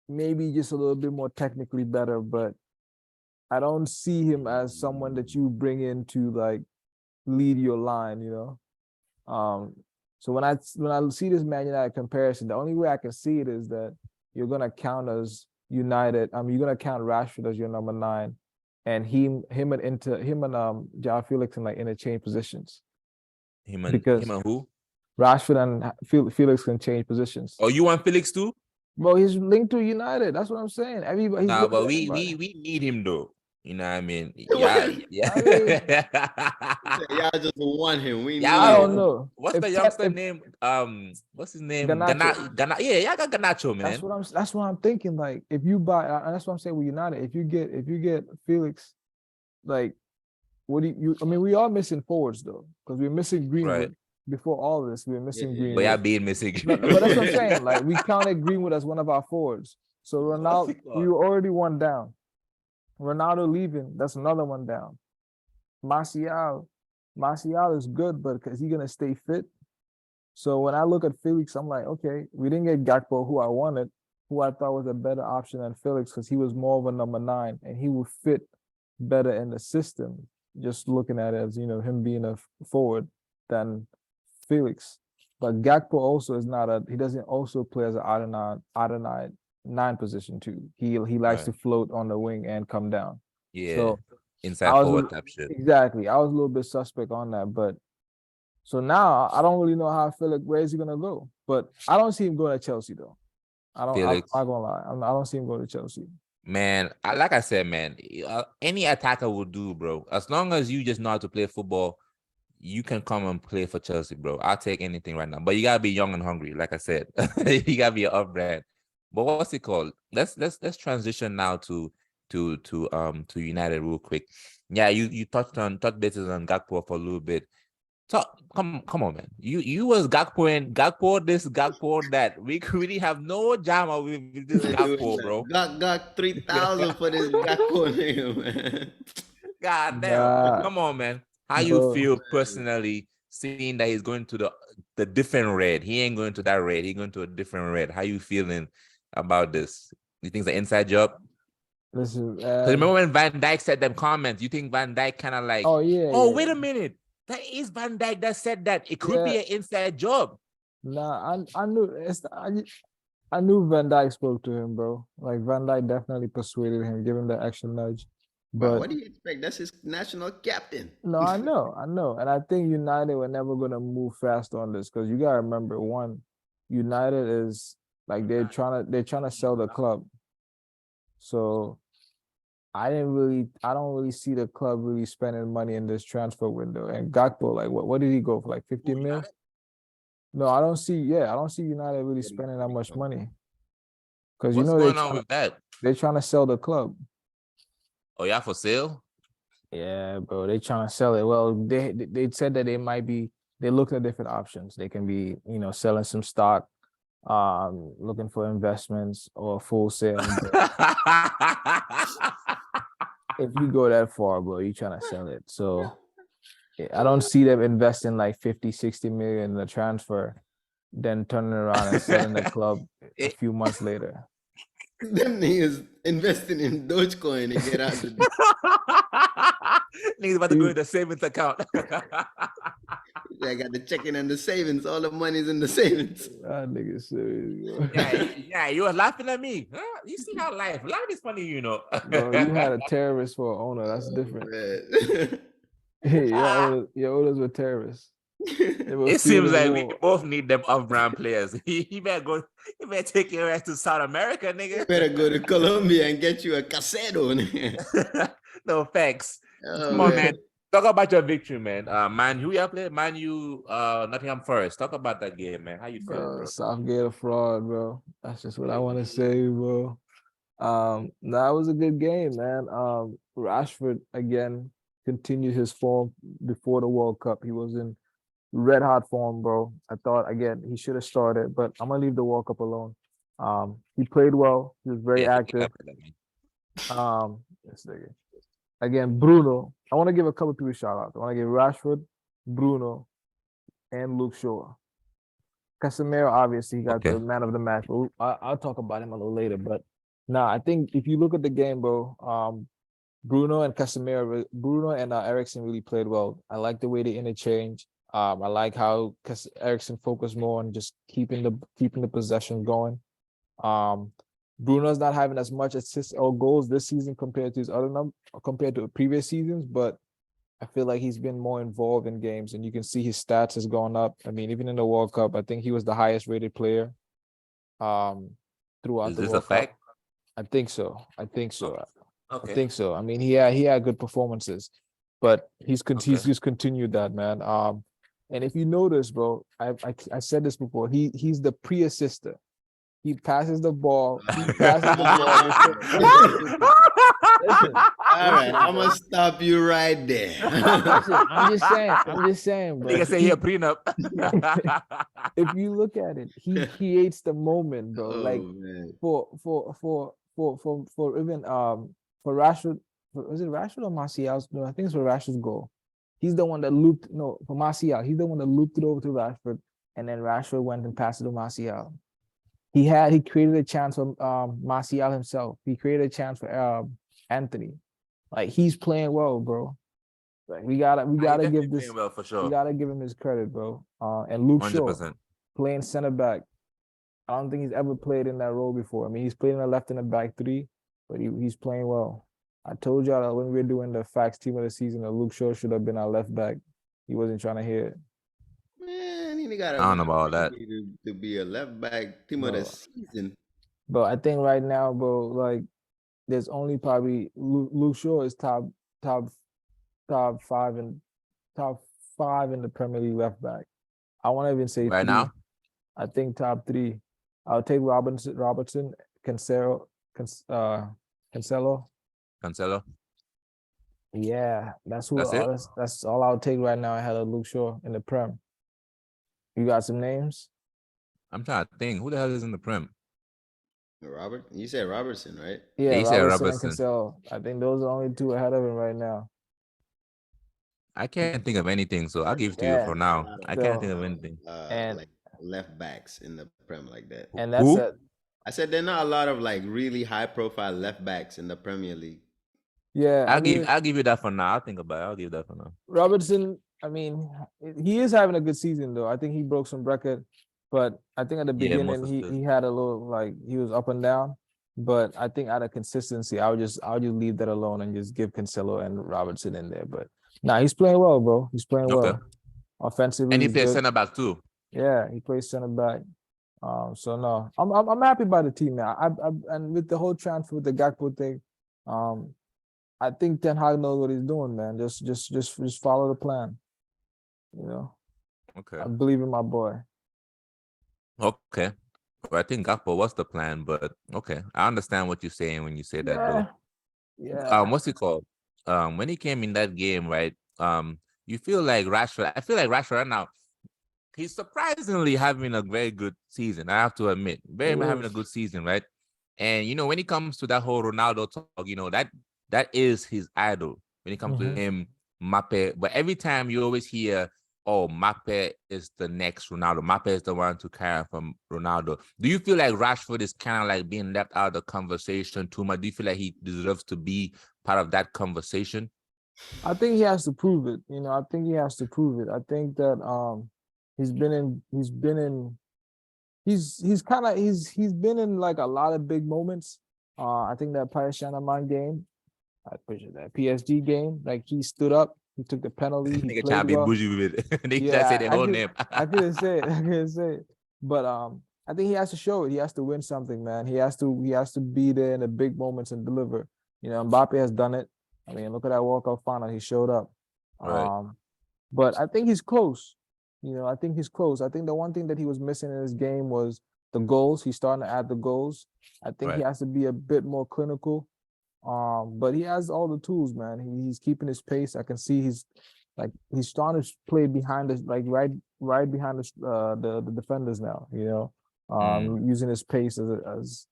maybe just a little bit more technically better, but I don't see him as someone that you bring in to like lead your line, you know. So when I see this Man United comparison, the only way I can see it is that you're gonna count as United. You're gonna count Rashford as your number 9, and him and João Felix in like interchange positions. Him and who? Rashford and Felix can change positions. Oh, you want Felix too? Bro, he's linked to United. That's what I'm saying. Everybody. But we need him though. You know what I mean? Yeah. Y'all just want him. I don't know. What's the youngster name? What's his name? Garnacho. Yeah, I got Garnacho, man. That's what I'm thinking. Like, if you buy, and that's what I'm saying with United. If you get Felix, like, what do you? I mean, we are missing forwards though, because we're missing Greenwood. Right. Before all of this, we were missing Greenwood. But y'all being missing. But that's what I'm saying. Like, we counted Greenwood as one of our forwards. So Ronaldo, we were already one down. Ronaldo leaving, that's another one down. Martial is good, but because he's gonna stay fit. So when I look at Felix, I'm like, okay, we didn't get Gakpo, who I wanted, who I thought was a better option than Felix, because he was more of a number 9 and he would fit better in the system. Just looking at it as, you know, him being a forward than Felix. But Gakpo also is he doesn't also play as an out-and-out 9 position too. He likes to float on the wing and come down. Yeah. So inside forward type shit. Exactly. I was a little bit suspect on that, but so now I don't really know how I feel like where is he gonna go. But I don't see him going to Chelsea though. I'm not gonna lie. I don't see him going to Chelsea. Man, like I said, man, any attacker will do, bro. As long as you just know how to play football, you can come and play for Chelsea, bro. I'll take anything right now. But you gotta be young and hungry, like I said. You gotta be an up-brand. But what's it called? Let's transition now to United real quick. Yeah, you touched bases on Gakpo for a little bit. Come on, man. You was Gakpo this, Gakpo that. We really have no drama with this Gakpo, bro. Got 3,000 for this Gakpo nigga, man. God damn. Come on, man. How you feel personally seeing that he's going to the different red? He ain't going to that red. He's going to a different red. How you feeling about this? You think it's an inside job? Listen, remember when Van Dijk said them comments? You think Van Dijk kind of like, wait a minute, that is Van Dijk that said that. It could be an inside job. Nah, I knew Van Dijk spoke to him, bro. Like Van Dijk definitely persuaded him, give him that extra nudge. But what do you expect? That's his national captain. No, I know. And I think United were never gonna move fast on this, because you gotta remember, one, United is like they're trying to sell the club. So I don't really see the club really spending money in this transfer window. And Gakpo, like what did he go for, like 50 mil? No, I don't see United really spending that much money. Because What's going on with that? they're trying to sell the club. Oh, yeah, for sale? Yeah, bro, they trying to sell it. Well, they said that they're looking at different options. They can be, selling some stock, looking for investments or full sale. If you go that far, bro, you're trying to sell it. So I don't see them investing like 50, 60 million in the transfer, then turning around and selling the club a few months later. Them niggas investing in Dogecoin to get out the Niggas about to go in the savings account. I got the checking and the savings. All the money's in the savings. That nigga serious, Yeah, you were laughing at me. Huh? You see how life is funny, bro. You had a terrorist for an owner. That's different. Man. Your owners were terrorists. It seems like we both need them off-brand players. You better take your ass to South America, nigga. You better go to Colombia and get you a Caicedo, nigga. No, facts. Oh, Come on, man. Talk about your victory, man. Man, who you played? Man, Nottingham Forest. Talk about that game, man. How you feel, bro? Southgate a fraud, bro. That's just what I want to say, bro. That was a good game, man. Rashford again continued his form before the World Cup. He was in red hot form, bro. I thought again he should have started, but I'm gonna leave the World Cup alone. He played well. He was very active. This nigga. Again, Bruno. I want to give a couple people shout outs. I want to give Rashford, Bruno, and Luke Shaw. Casemiro, obviously, he got the man of the match. But I'll talk about him a little later. But I think if you look at the game, bro, Bruno and Eriksen really played well. I like the way they interchange. I like how Eriksen focused more on just keeping the possession going. Bruno's not having as much assists or goals this season compared to previous seasons, but I feel like he's been more involved in games, and you can see his stats has gone up. I mean, even in the World Cup, I think he was the highest rated player throughout the World Cup. Is this a fact? I think so. Okay. I think so. I mean, he had good performances, but he's just continued that, man. And if you notice, bro, I said this before. He's the pre-assister. He passes the ball. Listen, all right, I'm gonna stop you right there. Listen, I'm just saying, bro. Nigga say he a prenup. If you look at it, he creates the moment, bro. Man. For even for Rashford, was it Rashford or Martial's? No, I think it's for Rashford's goal. He's the one that for Martial. He's the one that looped it over to Rashford, and then Rashford went and passed it to Martial. He created a chance for Martial himself. He created a chance for Anthony. Like, he's playing well, bro. Like, we gotta give this well for sure. We gotta give him his credit, bro. And Luke 100%. Shaw playing center back. I don't think he's ever played in that role before. I mean, he's played in the left and the back three, but he's playing well. I told y'all that when we were doing the Factz team of the season, that Luke Shaw should have been our left back. He wasn't trying to hear it. Man, he got I don't know about that. To be a left back team of the season. But I think right now, bro, like, there's only probably Luke Shaw is top five in the Premier League left back. I want to even say right 3. Now. I think top 3. I'll take Robertson, Cancelo. Yeah, that's all I'll take right now ahead of Luke Shaw in the Prem. You got some names? I'm trying to think. Who the hell is in the Prem? Robert? You said Robertson, right? Yeah, you said Robertson and Cancelo. I think those are the only 2 ahead of him right now. I can't think of anything, so I'll give it to you for now. I can't think of anything. And like left backs in the Prem like that. And that's it. I said there are not a lot of like really high profile left backs in the Premier League. Yeah, I'll give you that for now. I'll think about it. I'll give that for now. Robertson, I mean, he is having a good season though. I think he broke some record, but I think at the beginning he had a little, like, he was up and down. But I think out of consistency, I'll just leave that alone and just give Cancelo and Robertson in there. But he's playing well, bro. He's playing well. Offensively, and he plays center back too. Yeah, he plays center back. So no, I'm happy by the team, man. And with the whole transfer with the Gakpo thing, I think Ten Hag knows what he's doing, man. Just follow the plan. You know, Okay. I believe in my boy. Okay. Well, I think Gakpo was the plan, but okay. I understand what you're saying when you say that, though. Yeah. What's it called? When he came in that game, right? You feel like Rashford. I feel like Rashford right now, he's surprisingly having a very good season. I have to admit, having a good season, right? And you know, when it comes to that whole Ronaldo talk, you know, that is his idol. When it comes to him, Mbappe. But every time you always hear, "Oh, Mbappe is the next Ronaldo. Mbappe is the one to carry from Ronaldo." Do you feel like Rashford is kind of like being left out of the conversation too much? Do you feel like he deserves to be part of that conversation? I think he has to prove it. You know, I think he has to prove it. I think that he's been in like a lot of big moments. I think that Paris Saint-Germain game, I appreciate that PSG game, like he stood up, he took the penalty, he Nigga played trying to be well. bougie with it. They try to say Yeah, their whole name. I couldn't say it. I couldn't say it. But I think he has to show it. He has to win something, man. He has to be there in the big moments and deliver. You know, Mbappe has done it. I mean, look at that World Cup final. He showed up. Right. But I think he's close. You know, I think he's close. I think the one thing that he was missing in his game was the goals. He's starting to add the goals. I think he Right. has to be a bit more clinical. But he has all the tools, man. He's keeping his pace. I can see he's starting to play behind us, like right behind the defenders now. You know, using his pace as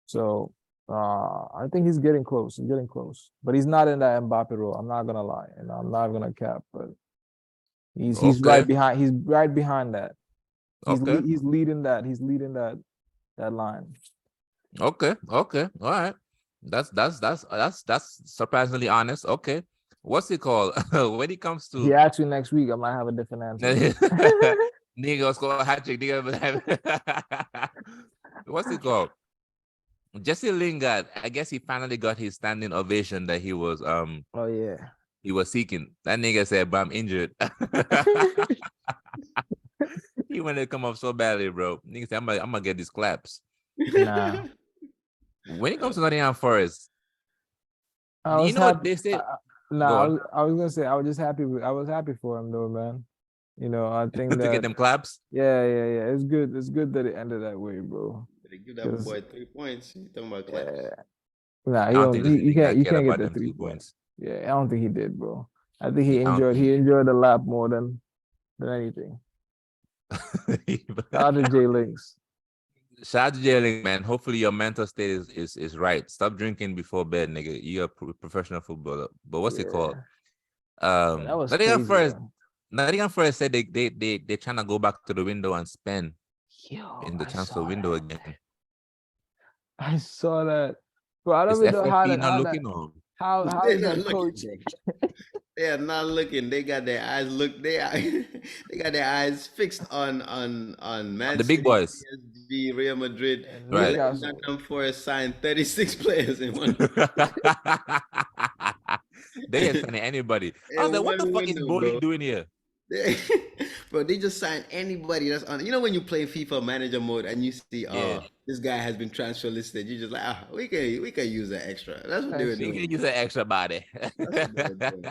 so. I think he's getting close. He's getting close, but he's not in that Mbappe role. I'm not gonna lie, and I'm not gonna cap, but he's right Okay. behind. He's right behind that. Okay. He's leading that. He's leading that line. Okay. Okay. All right. That's surprisingly honest. Okay. What's it called? When it comes He to asked me next week, I might have a different answer. nigga score a hat trick, nigga. What's it called? Jesse Lingard. I guess he finally got his standing ovation that he was Oh yeah. he was seeking. That nigga said, "But I'm injured." He wanted to come up so badly, bro. Nigga said, I'm gonna get these claps. Nah. When it comes to Nottingham Forest, I you was know what happy. they say? Nah, Go on. I was gonna say I was just happy. I was happy for him though, man. You know, I think To get that them claps. yeah. It's good. It's good that it ended that way, bro. They give that boy 3 points. You talking about claps? Yeah. Nah, I don't think this you nigga cared can't get about the them 3 3 points. points. Yeah, I don't think he did, bro. I think I don't he think enjoyed the lap more than anything. Shout out to Jay Links. Shout out to Jalen, man. Hopefully your mental state is right. Stop drinking before bed, nigga. You're a professional footballer. But what's it called? Yeah, that was Nottingham crazy. Forest. Nottingham Forest said they're trying to go back to the window and spend in the I transfer saw window that. again. I saw that. Bro, I Is don't even know FFP not looking on? how They're does not that looking, coach bro. They are not looking. They got their eyes they got their eyes fixed on Man The big City, boys. PSG, Real Madrid. and They're Right. letting Newcastle? Nottingham Forest sign 36 players in one They ain't signing anybody. I was like, what the fuck is window, Bowley bro. doing here? Bro, they just sign anybody that's on. You know when you play FIFA manager mode and you see, Yeah. this guy has been transfer listed. You just like, we can use that extra. That's what they were We doing. can use an extra body. That's what they were doing.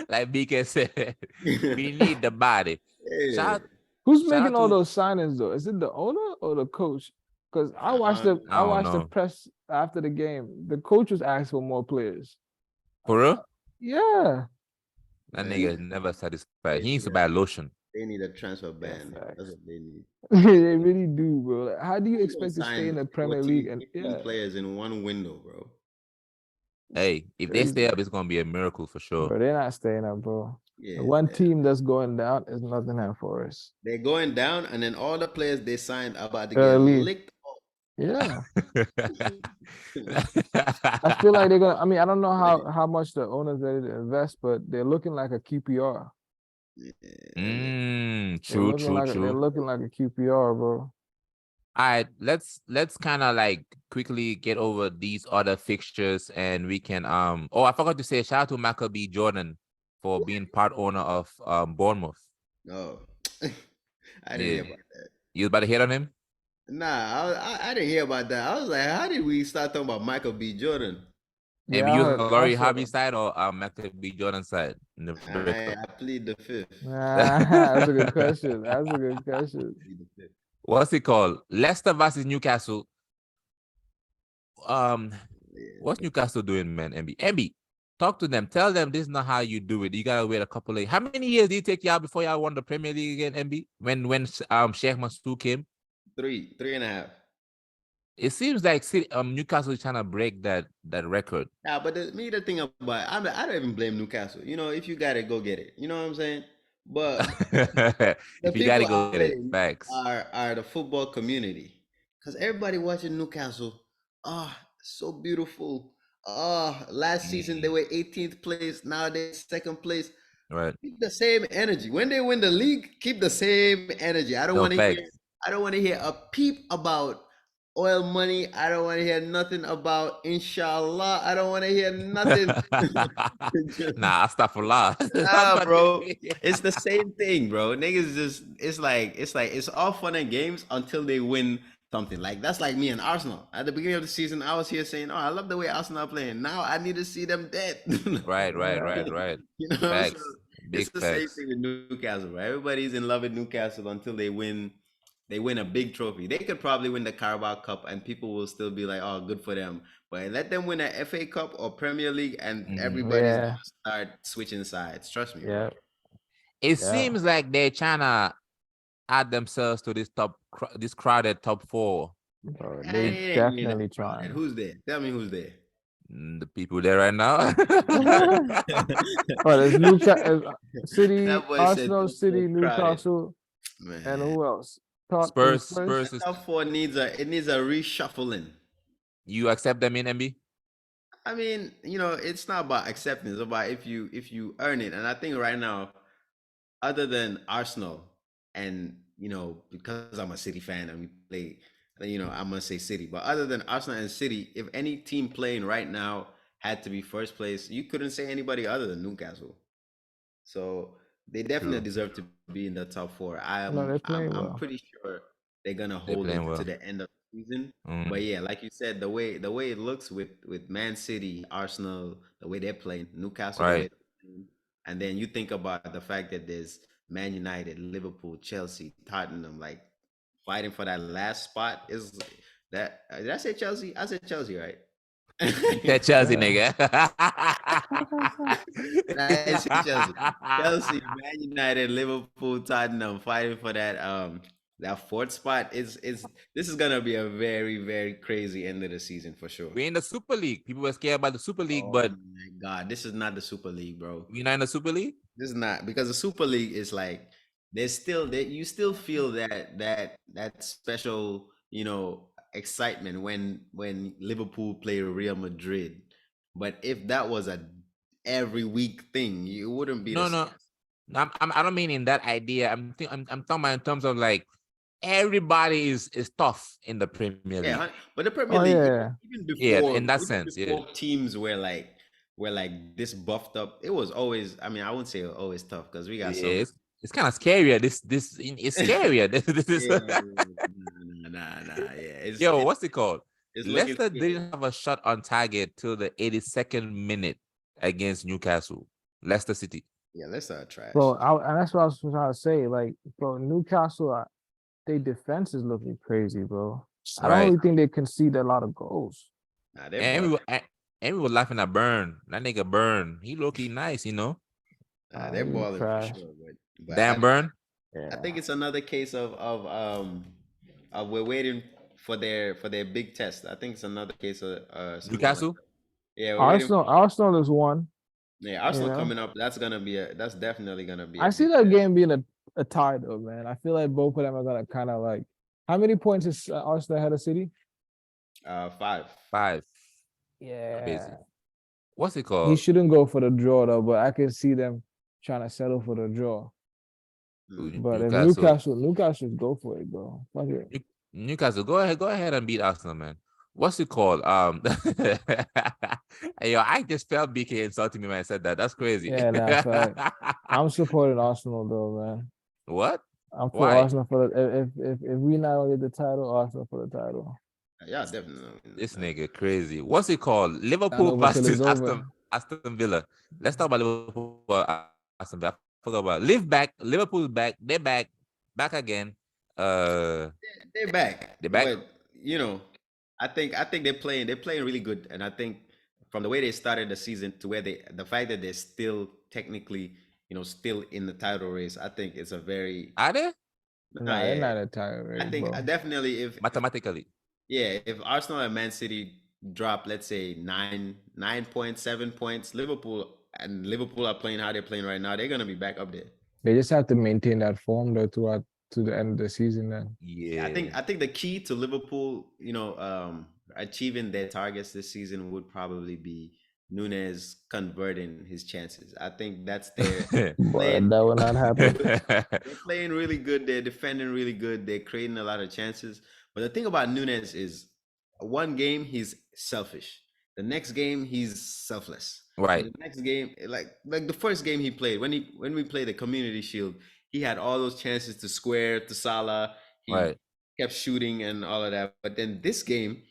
Like BK said, we need the body. Yeah. Who's Shout making out all to- those signings though? Is it the owner or the coach? Because I watched don't I don't watched the know. press after the game. The coach was asking for more players. For real? Yeah. That Yeah. nigga is never satisfied. They He needs to need buy lotion. They need a transfer ban. facts. That's what they need. They really do, bro. Like, how do you You expect to stay sign in the Premier 14, League? And 15 players in one window, bro. Hey, if they stay up, it's gonna be a miracle for sure. Bro, they're not staying up, bro. Yeah. The one team that's going down is Nottingham Forest. They're going down, and then all the players they signed are about to get Early. licked off. Yeah. I feel like they're gonna. I mean, I don't know how much the owners ready to invest, but they're looking like a QPR. True. They're looking like a QPR, bro. All right, let's kind of like quickly get over these other fixtures, and we can Oh, I forgot to say shout out to Michael B. Jordan for being part owner of Bournemouth. No, I didn't hear about that. You about to hit on him? Nah, I didn't hear about that. I was like, how did we start talking about Michael B. Jordan? Yeah, And I you heard. on I Laurie saw Hobby them. side or Michael B. Jordan side in the breakup? I plead the fifth. That's a good question. That's a good question. Plead the fifth. What's it called? Leicester versus Newcastle. Um, Yeah. what's Newcastle doing, man? MB, talk to them. Tell them this is not how you do it. You gotta wait a couple of. How many years did it take y'all before y'all won the Premier League again, MB? When Sheikh Mansour came, Three and a half. it seems like Newcastle is trying to break that record. Yeah, but the thing about I don't even blame Newcastle. If you got it, go get it. You know what I'm saying? But the If you gotta people go out get there it, facts. are the football community, because everybody watching Newcastle. So beautiful. Last season they were 18th place. Now they're second place. Right. Keep the same energy. When they win the league, keep the same energy. I don't No want to hear. facts. I don't want to hear a peep about oil money. I don't want to hear nothing about inshallah. I don't want to hear nothing. Nah, astaghfirullah. Bro, it's the same thing, bro. Niggas just it's all fun and games until they win something. Like that's like me and Arsenal. At the beginning of the season, I was here saying, "Oh, I love the way Arsenal are playing." Now I need to see them dead. Right. You know, so Facts. it's Big the same facts. thing with Newcastle, bro. Everybody's in love with Newcastle until they win. They win a big trophy. They could probably win the Carabao Cup, and people will still be like, "Oh, good for them." But let them win a FA Cup or Premier League, and everybody's Yeah. gonna start switching sides. Trust me, bro. Yeah. It Yeah. seems like they're trying to add themselves to this crowded top four. Bro, It they ain't definitely no crowded. trying. Who's there? Tell me who's there. The people there right now. Oh, there's Newcastle, City, That boy said Arsenal, top four City, crowded. Newcastle, and Man, who else? Tottenham, Spurs the is, top four needs a reshuffling. you accept them in MB? I mean, it's not about acceptance. It's about if you earn it. And I think right now, other than Arsenal, and because I'm a City fan and we play, I'm gonna say City. But other than Arsenal and City, if any team playing right now had to be first place, you couldn't say anybody other than Newcastle. So they definitely True. deserve to be in the top four. No, they're I'm playing I'm well. pretty sure they're gonna They're hold playing it well. to the end of the season. Mm. But yeah, like you said, the way it looks with Man City, Arsenal, the way they're playing, Newcastle, the way Right. they're playing, and then you think about the fact that there's Man United, Liverpool, Chelsea, Tottenham, like fighting for that last spot. Is that did I say Chelsea? I said Chelsea, right? That Chelsea nigga. I say Chelsea. Chelsea, Man United, Liverpool, Tottenham fighting for that fourth spot. This is gonna be a very, very crazy end of the season for sure. We're in the Super League. People were scared about the Super League, Oh but my God, this is not the Super League, bro. we're not in the Super League. This is not, because the Super League is like you still feel that special, excitement when Liverpool play Real Madrid. But if that was a every week thing, you wouldn't be No, no. I don't mean in that idea. I'm talking about in terms of like everybody is tough in the Premier League. Yeah, but the Premier Oh, League, yeah. even before, in that sense, before teams were like this buffed up, it was always. I mean, I wouldn't say always tough because we got some. It's kind of scarier. This it's scarier. This is Nah. Yeah. Yo, what's it called? It's looking Leicester scary. didn't have a shot on target till the 82nd minute against Newcastle. Leicester City. Yeah, Leicester are trash. Bro, and that's what I was trying to say. Like, bro, Newcastle, their defense is looking crazy, bro. I don't really think they concede a lot of goals. Nah, And we were laughing at Burn. That nigga Burn. He low-key nice, they're balling trash. for sure. But Damn Burn. Yeah. I think it's another case of we're waiting for their big test. I think it's another case of something like Newcastle. that. Yeah, we're waiting Arsenal is one. Yeah, Arsenal you know? coming up. That's definitely gonna be. I see that game being a tie though, man. I feel like both of them are gonna kind of like. How many points is Arsenal ahead of City? 5. 5. Yeah. Crazy. What's it He called? shouldn't go for the draw though, but I can see them trying to settle for the draw. But if Newcastle go for it, bro. Fuck it. Newcastle, go ahead and beat Arsenal, man. What's it called? Yo, I just felt BK insulting me when I said that. That's crazy. Yeah, that's right. I'm supporting Arsenal though, man. What? I'm for Why? Arsenal for if we not gonna get the title, Arsenal for the title. Yeah, definitely. This nigga crazy. What's it called? Not Liverpool over till versus it's over. Aston Villa. Let's talk about Liverpool. Aston Villa. I forgot about Live back. Liverpool's back. They're back again. They're back, They're back. but you know, I think they're playing really good, and I think from the way they started the season to where the fact that they're still technically, still in the title race, I think it's a very Are they Nah, they're yeah. not a title I race, think bro. definitely mathematically? if Arsenal and Man City drop, let's say 9 points, 7 points, Liverpool are playing how they're playing right now, they're gonna be back up there. They just have to maintain that form though throughout to the end of the season. Then Yeah, I Yeah. think the key to Liverpool, achieving their targets this season would probably be Nunez converting his chances. I think that's their but playing. that will not happen. They're playing really good. They're defending really good. They're creating a lot of chances. But the thing about Nunez is, one game he's selfish. The next game he's selfless. Right. The next game, like the first game he played when we played the Community Shield, he had all those chances to square to Salah. He Right. kept shooting and all of that. But then this game,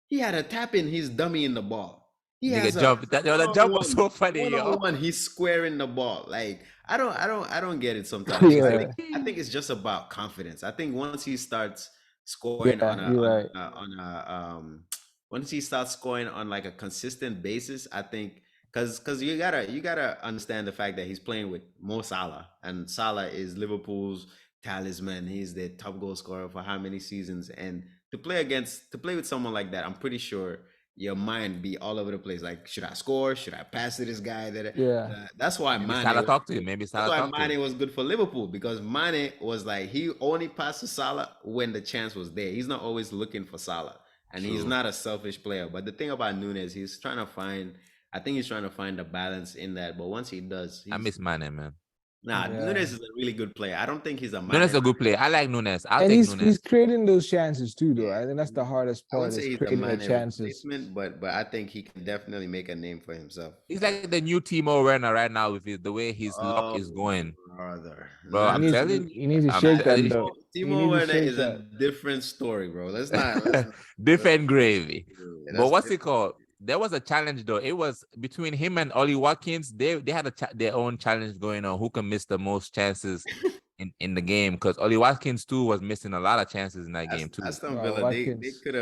he had a tap in. He's dummying the ball. He Nigga has a jump. That jump was so funny, yo. one-on-one. He's squaring the ball. Like I don't get it sometimes. Yeah. I think it's just about confidence. I think once he starts scoring Yeah, you're right. once he starts scoring on like a consistent basis, I think because you gotta understand the fact that he's playing with Mo Salah, and Salah is Liverpool's talisman. He's their top goal scorer for how many seasons, and to play with someone like that, I'm pretty sure your mind be all over the place. Like, should I score? Should I pass to this guy? Yeah. That's why Maybe Mane. Salah talk to him. Maybe That's Salah why talk to him. Mane was good for Liverpool, because Mane was like, he only passed to Salah when the chance was there. He's not always looking for Salah, and he's True. not a selfish player. But the thing about Nunez, I think he's trying to find the balance in that. But once he does, I miss Mane, man. nah. Yeah. Nunez is a really good player. I don't think he's a Nunez is a good player. I like Nunez. I'll And take he's Nunez. creating those chances too, though. Yeah. I think that's the hardest I wouldn't part say is he's a creating the Mane chances. replacement, but I think he can definitely make a name for himself. He's like the new Timo Werner right now with the way his luck is going. Brother. Bro, Nah, I'm He needs, telling he needs to I'm shake telling that you. though. He Timo needs to Werner shake is a that. different story, bro. Let's not. Different gravy. Yeah, But that's what's it different. called? There was a challenge though. It was between him and Ollie Watkins. They had their own challenge going on. Who can miss the most chances in the game? Because Ollie Watkins too was missing a lot of chances in that game too. Aston Wow, Villa, they Watkins. could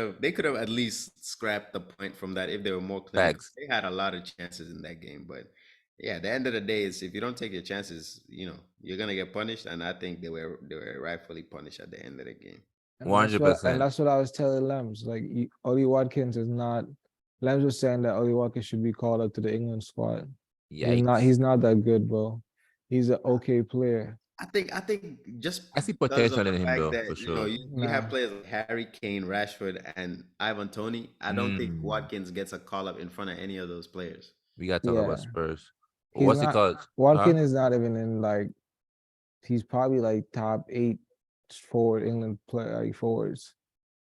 have at least scrapped the point from that if they were more clinical. Facts. They had a lot of chances in that game, but yeah, at the end of the day, is if you don't take your chances, you're gonna get punished, and I think they were rightfully punished at the end of the game. And that's what 100%. I was telling Lems. Like Ollie Watkins is not. Lems was saying that Ollie Watkins should be called up to the England squad. Yikes. He's not that good, bro. He's an okay player. I think just I see because of potential the in him fact though, that for sure. you have players like Harry Kane, Rashford, and Ivan Toney. I don't think Watkins gets a call up in front of any of those players. We gotta talk Yeah. about Spurs. He's What's it not. called? Watkins is not even in like. He's probably like top 8 forward England player, like forwards.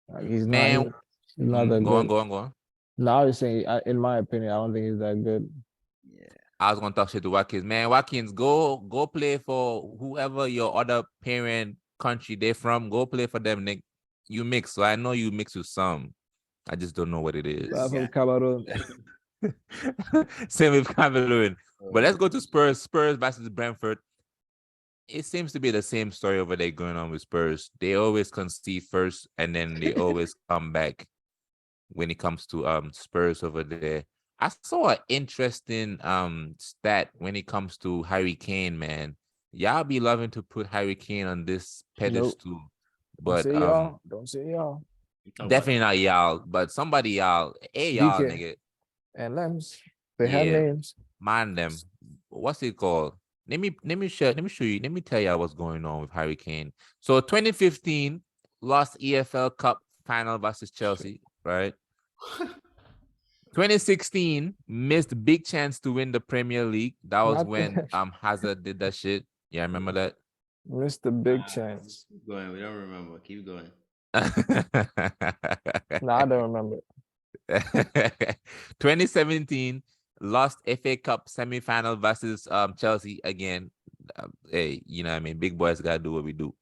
Like he's Man, not. He's not that go good. on. No, I was saying, in my opinion, I don't think he's that good. Yeah. I was gonna talk shit to Watkins. Man, Watkins, go play for whoever your other parent country they're from. Go play for them, Nick. You mix, so I know you mix with some. I just don't know what it is. I'm from Cameroon. Same with Cameroon. But let's go to Spurs. Spurs versus Brentford. It seems to be the same story over there going on with Spurs. They always concede first, and then they always come back when it comes to Spurs over there. I saw an interesting stat when it comes to Harry Kane, man. Y'all be loving to put Harry Kane on this pedestal, but Don't say y'all. Don't say y'all. definitely not y'all, but somebody y'all. Hey y'all, DK. nigga. And Lems. They have Yeah. names. Mind them. What's it called? Let me show you. Let me tell y'all what's going on with Harry Kane. So 2015 lost EFL Cup final versus Chelsea, right? 2016 missed big chance to win the Premier League. That was Not when the- Hazard did that shit. Yeah, remember that? Missed the big chance. Keep going. We don't remember. Keep going. No, I don't remember. 2017 lost FA Cup semi-final versus Chelsea again. Hey, you know what I mean? Big boys gotta do what we do.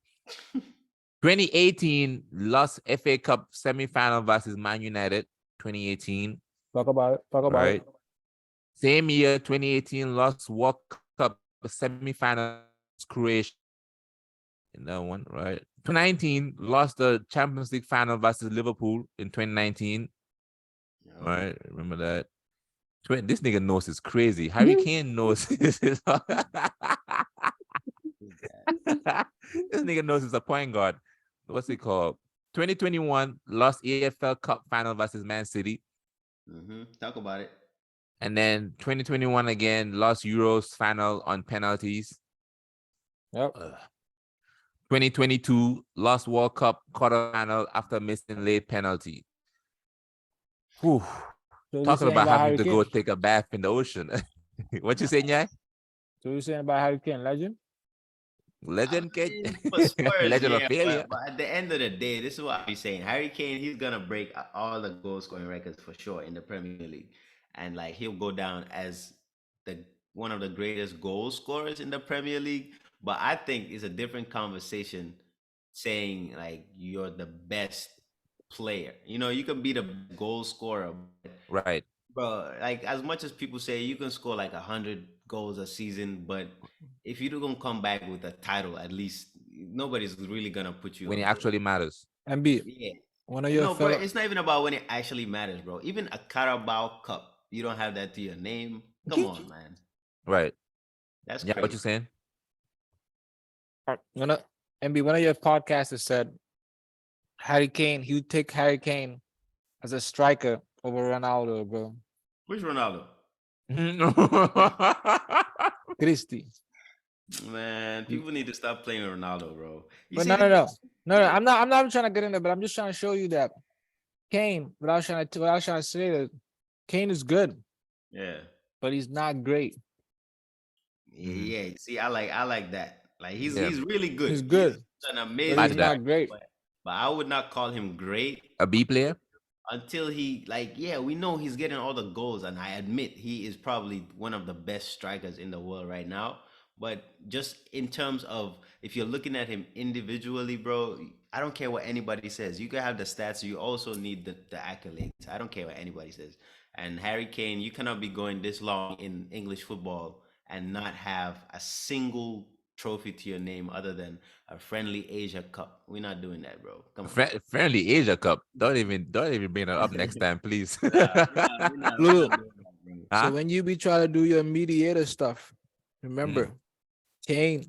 2018 lost FA Cup semi-final versus Man United. 2018, Talk about it. Talk about right? it. Same year, 2018 lost World Cup semi-final Croatia. In that one, right? 2019 lost the Champions League final versus Liverpool in 2019. Yo. Right? Remember that? This nigga knows is crazy. Harry Kane knows this. This nigga knows he's a point guard. What's it called? 2021 lost AFL Cup final versus Man City. Talk about it. And then 2021 again lost Euros final on penalties. Yep. 2022 lost World Cup quarterfinal after missing late penalty. Whew. So Talking saying about having Harry to Kane? go take a bath in the ocean. What you saying, yeah? So you're saying about Harry Kane, legend? Legend, I kid. mean, for Spurs, Legend of yeah, failure. but at the end of the day, this is what I'm saying. Harry Kane, he's gonna break all the goal scoring records for sure in the Premier League, and like he'll go down as the one of the greatest goal scorers in the Premier League. But I think it's a different conversation saying like you're the best player. You know, you can be the goal scorer, but Right. bro, like as much as people say you can score like 100 goals a season, but if you don't come back with a title, at least nobody's really gonna put you When it up there. actually matters. MB, Yeah. one of your No, fellow. but it's not even about when it actually matters, bro. Even a Carabao Cup, you don't have that to your name. Come on, man. Right. That's Yeah, crazy. what you saying? MB, one of your podcasters said Harry Kane, he would take Harry Kane as a striker over Ronaldo, bro. Which Ronaldo? Christy. Man, people need to stop playing with Ronaldo, bro. You But see no, the- no, no. No, I'm not trying to get in there, but I'm just trying to show you that Kane, without trying to say that Kane is good, Yeah. but he's not great. Yeah. See, I like that. Like he's Yeah. really good. He's good, He's an but amazing he's that. not great. but I would not call him great A B player? until he we know he's getting all the goals, and I admit he is probably one of the best strikers in the world right now. But just in terms of if you're looking at him individually, bro, I don't care what anybody says. You can have the stats, you also need the accolades. I don't care what anybody says. And Harry Kane, you cannot be going this long in English football and not have a single trophy to your name other than a friendly Asia Cup. We're not doing that, bro. Come on. Friendly Asia Cup. Don't even bring it up next time, please. We're not Look. doing that, bro. Huh? So when you be trying to do your mediator stuff, remember Kane.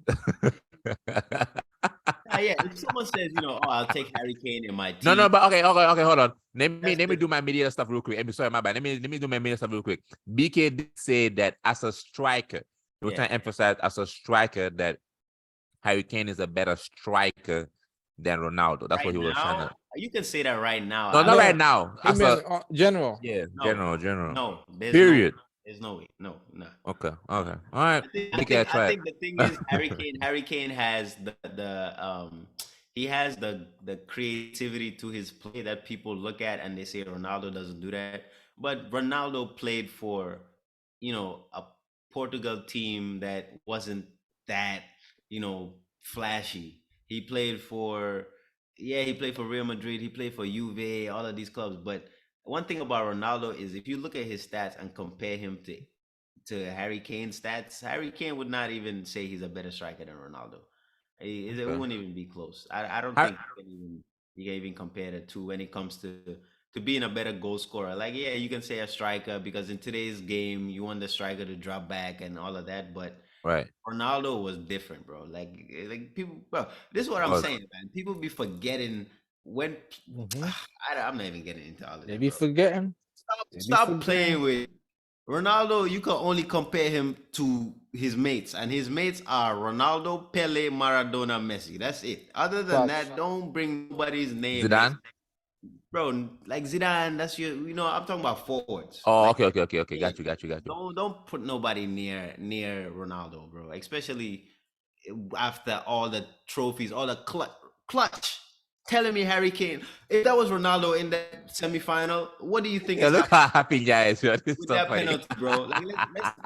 Yeah, if someone says, I'll take Harry Kane in my team. No, but okay, hold on. Let me do my media stuff real quick. I'm sorry, my bad. Let me do my media stuff real quick. BK did say that as a striker, we're trying to emphasize as a striker that Harry Kane is a better striker than Ronaldo. That's what he was trying to. You can say that right now. No, not right now. He As meant, a general. yeah, No. general. No, Period. There's no way. No. Okay. All right. I think the thing is Harry Kane has he has the creativity to his play that people look at and they say Ronaldo doesn't do that. But Ronaldo played for, a Portugal team that wasn't that, flashy. He played for Real Madrid, he played for Juve, all of these clubs. But one thing about Ronaldo is if you look at his stats and compare him to Harry Kane's stats, Harry Kane would not even say he's a better striker than Ronaldo. It wouldn't even be close. I don't think you can even compare the two when it comes to being a better goal scorer. Like, yeah, you can say a striker because in today's game, you want the striker to drop back and all of that. But Right. Ronaldo was different, bro. Like people, bro. This is what I'm saying, man. People be forgetting when. I'm not even getting into all of that. They be forgetting. Stop playing with Ronaldo. You can only compare him to his mates, and his mates are Ronaldo, Pele, Maradona, Messi. That's it. Other than that, don't bring nobody's name. Zidane? Bro, like Zidane, that's your. I'm talking about forwards. Oh, Like, okay. Got you. Don't put nobody near Ronaldo, bro. Especially after all the trophies, all the clutch. Telling me Harry Kane, if that was Ronaldo in that semifinal, what do you think? Yeah, look how happy Jai is with that penalty, bro? Like,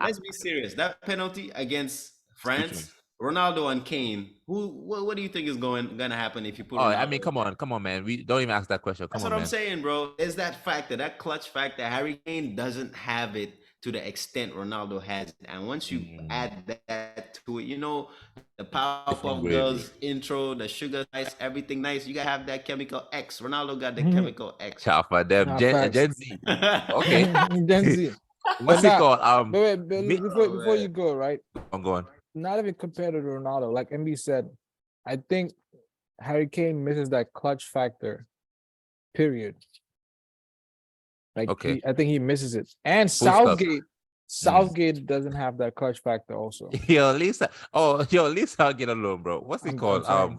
let's be serious. That penalty against France, Ronaldo and Kane. What do you think is gonna happen if you put? Oh, Ronaldo I mean, come on, man. We don't even ask that question. Come That's on, what I'm man. saying, bro. There's that factor, that clutch factor. Harry Kane doesn't have it to the extent Ronaldo has it. And once you add that to it, the Different Powerpuff gravy. Girls intro, the sugar spice, everything nice. You gotta have that chemical X. Ronaldo got the chemical X. Ciao for them. Nah, Gen, facts. Gen Z. Okay. Gen Z. What's But it called? wait, before you man. go, right? I'm going. Not even compared to Ronaldo. Like MB said, I think Harry Kane misses that clutch factor. Period. Like Okay. I think he misses it. And stop. Southgate doesn't have that clutch factor also. Yo, Lisa. Oh, yo, Lisa, I'll get alone, bro. What's it I'm called? saying.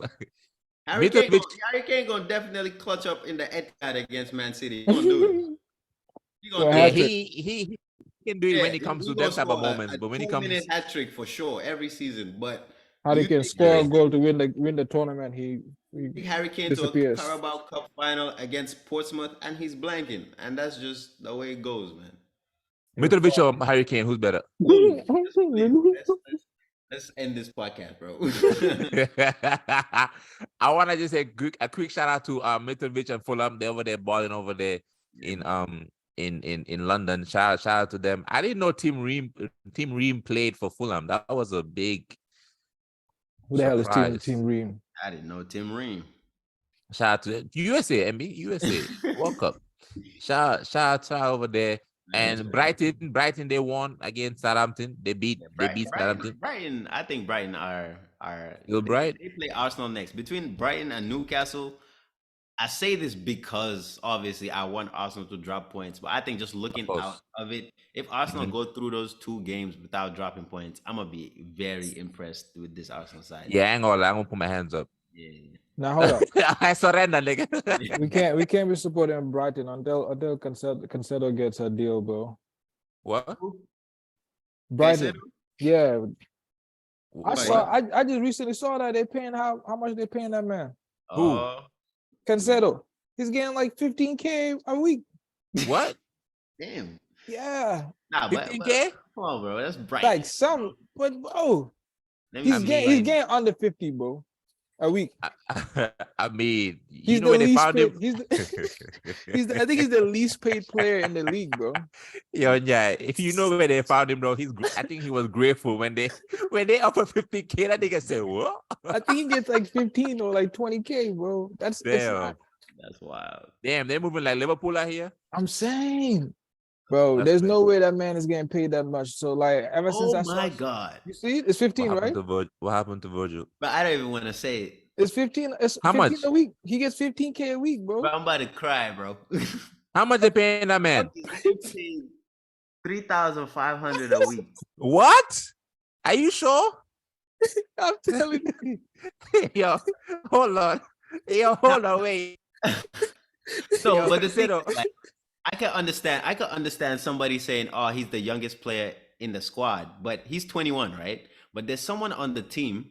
Harry Mitrovic. Kane gonna definitely clutch up in the Etihad against Man City. He gonna do it. He gonna do Yeah, it. he can do it when it comes to gonna them type of score moments, but when it comes, 2-minute hat trick for sure every season. But Harry Kane think score a goal to win the tournament. He Harry Kane disappears. to a Carabao Cup final against Portsmouth, and he's blanking, and that's just the way it goes, man. Mitrovic or Harry Kane, who's better? Let's end this podcast, bro. I want to just say a quick shout out to Mitrovic and Fulham. They're over there balling over there in London. Shout out to them. I didn't know Tim Ream played for Fulham. That was a big Who the hell is surprise. Team Ream? I didn't know Tim Ream. Shout out to USA, MB, USA. World Cup. Shout out over there. And Brighton, they won against Southampton. They beat Southampton. Brighton, I think Brighton are They play Arsenal next. Between Brighton and Newcastle, I say this because obviously I want Arsenal to drop points, but I think just looking out of it, if Arsenal go through those 2 games without dropping points, I'm gonna be very impressed with this Arsenal side. Yeah, I'm gonna put my hands up. Yeah. Now hold up. I surrender, nigga. we can't be supporting Brighton until Caicedo gets a deal, bro. What? Brighton. Caicedo? Yeah. What? I just recently saw that they're paying how much they're paying that man. Who? Caicedo. He's getting like 15K a week. What? Damn. Yeah. Nah, but 15K? come on, bro. That's Brighton. Like some, but bro, Let me he's see. getting under 50, bro. A week. I mean, He's you know where the they least found paid. him? I think he's the least paid player in the league, bro. Yo, yeah. If you know where they found him, bro, I think he was grateful when they offered 50K. That nigga said, "What?" I think he gets like 15 or like 20K, bro. That's Damn. That's wild. Damn, they're moving like Liverpool out here. I'm saying, bro. That's There's crazy. no way that man is getting paid that much. So like, ever since I saw, God. you see, it's 15, right? What happened to Virgil? But I don't even want to say it. It's 15. It's How 15 much? a week. He gets 15K a week, bro. But I'm about to cry, bro. How much they paying that man? 3,500 a week. What? Are you sure? I'm telling you. Yo, hold on. Wait. So, Yo, but the thing, Caicedo. like, I can understand somebody saying, "Oh, he's the youngest player in the squad," but he's 21, right? But there's someone on the team.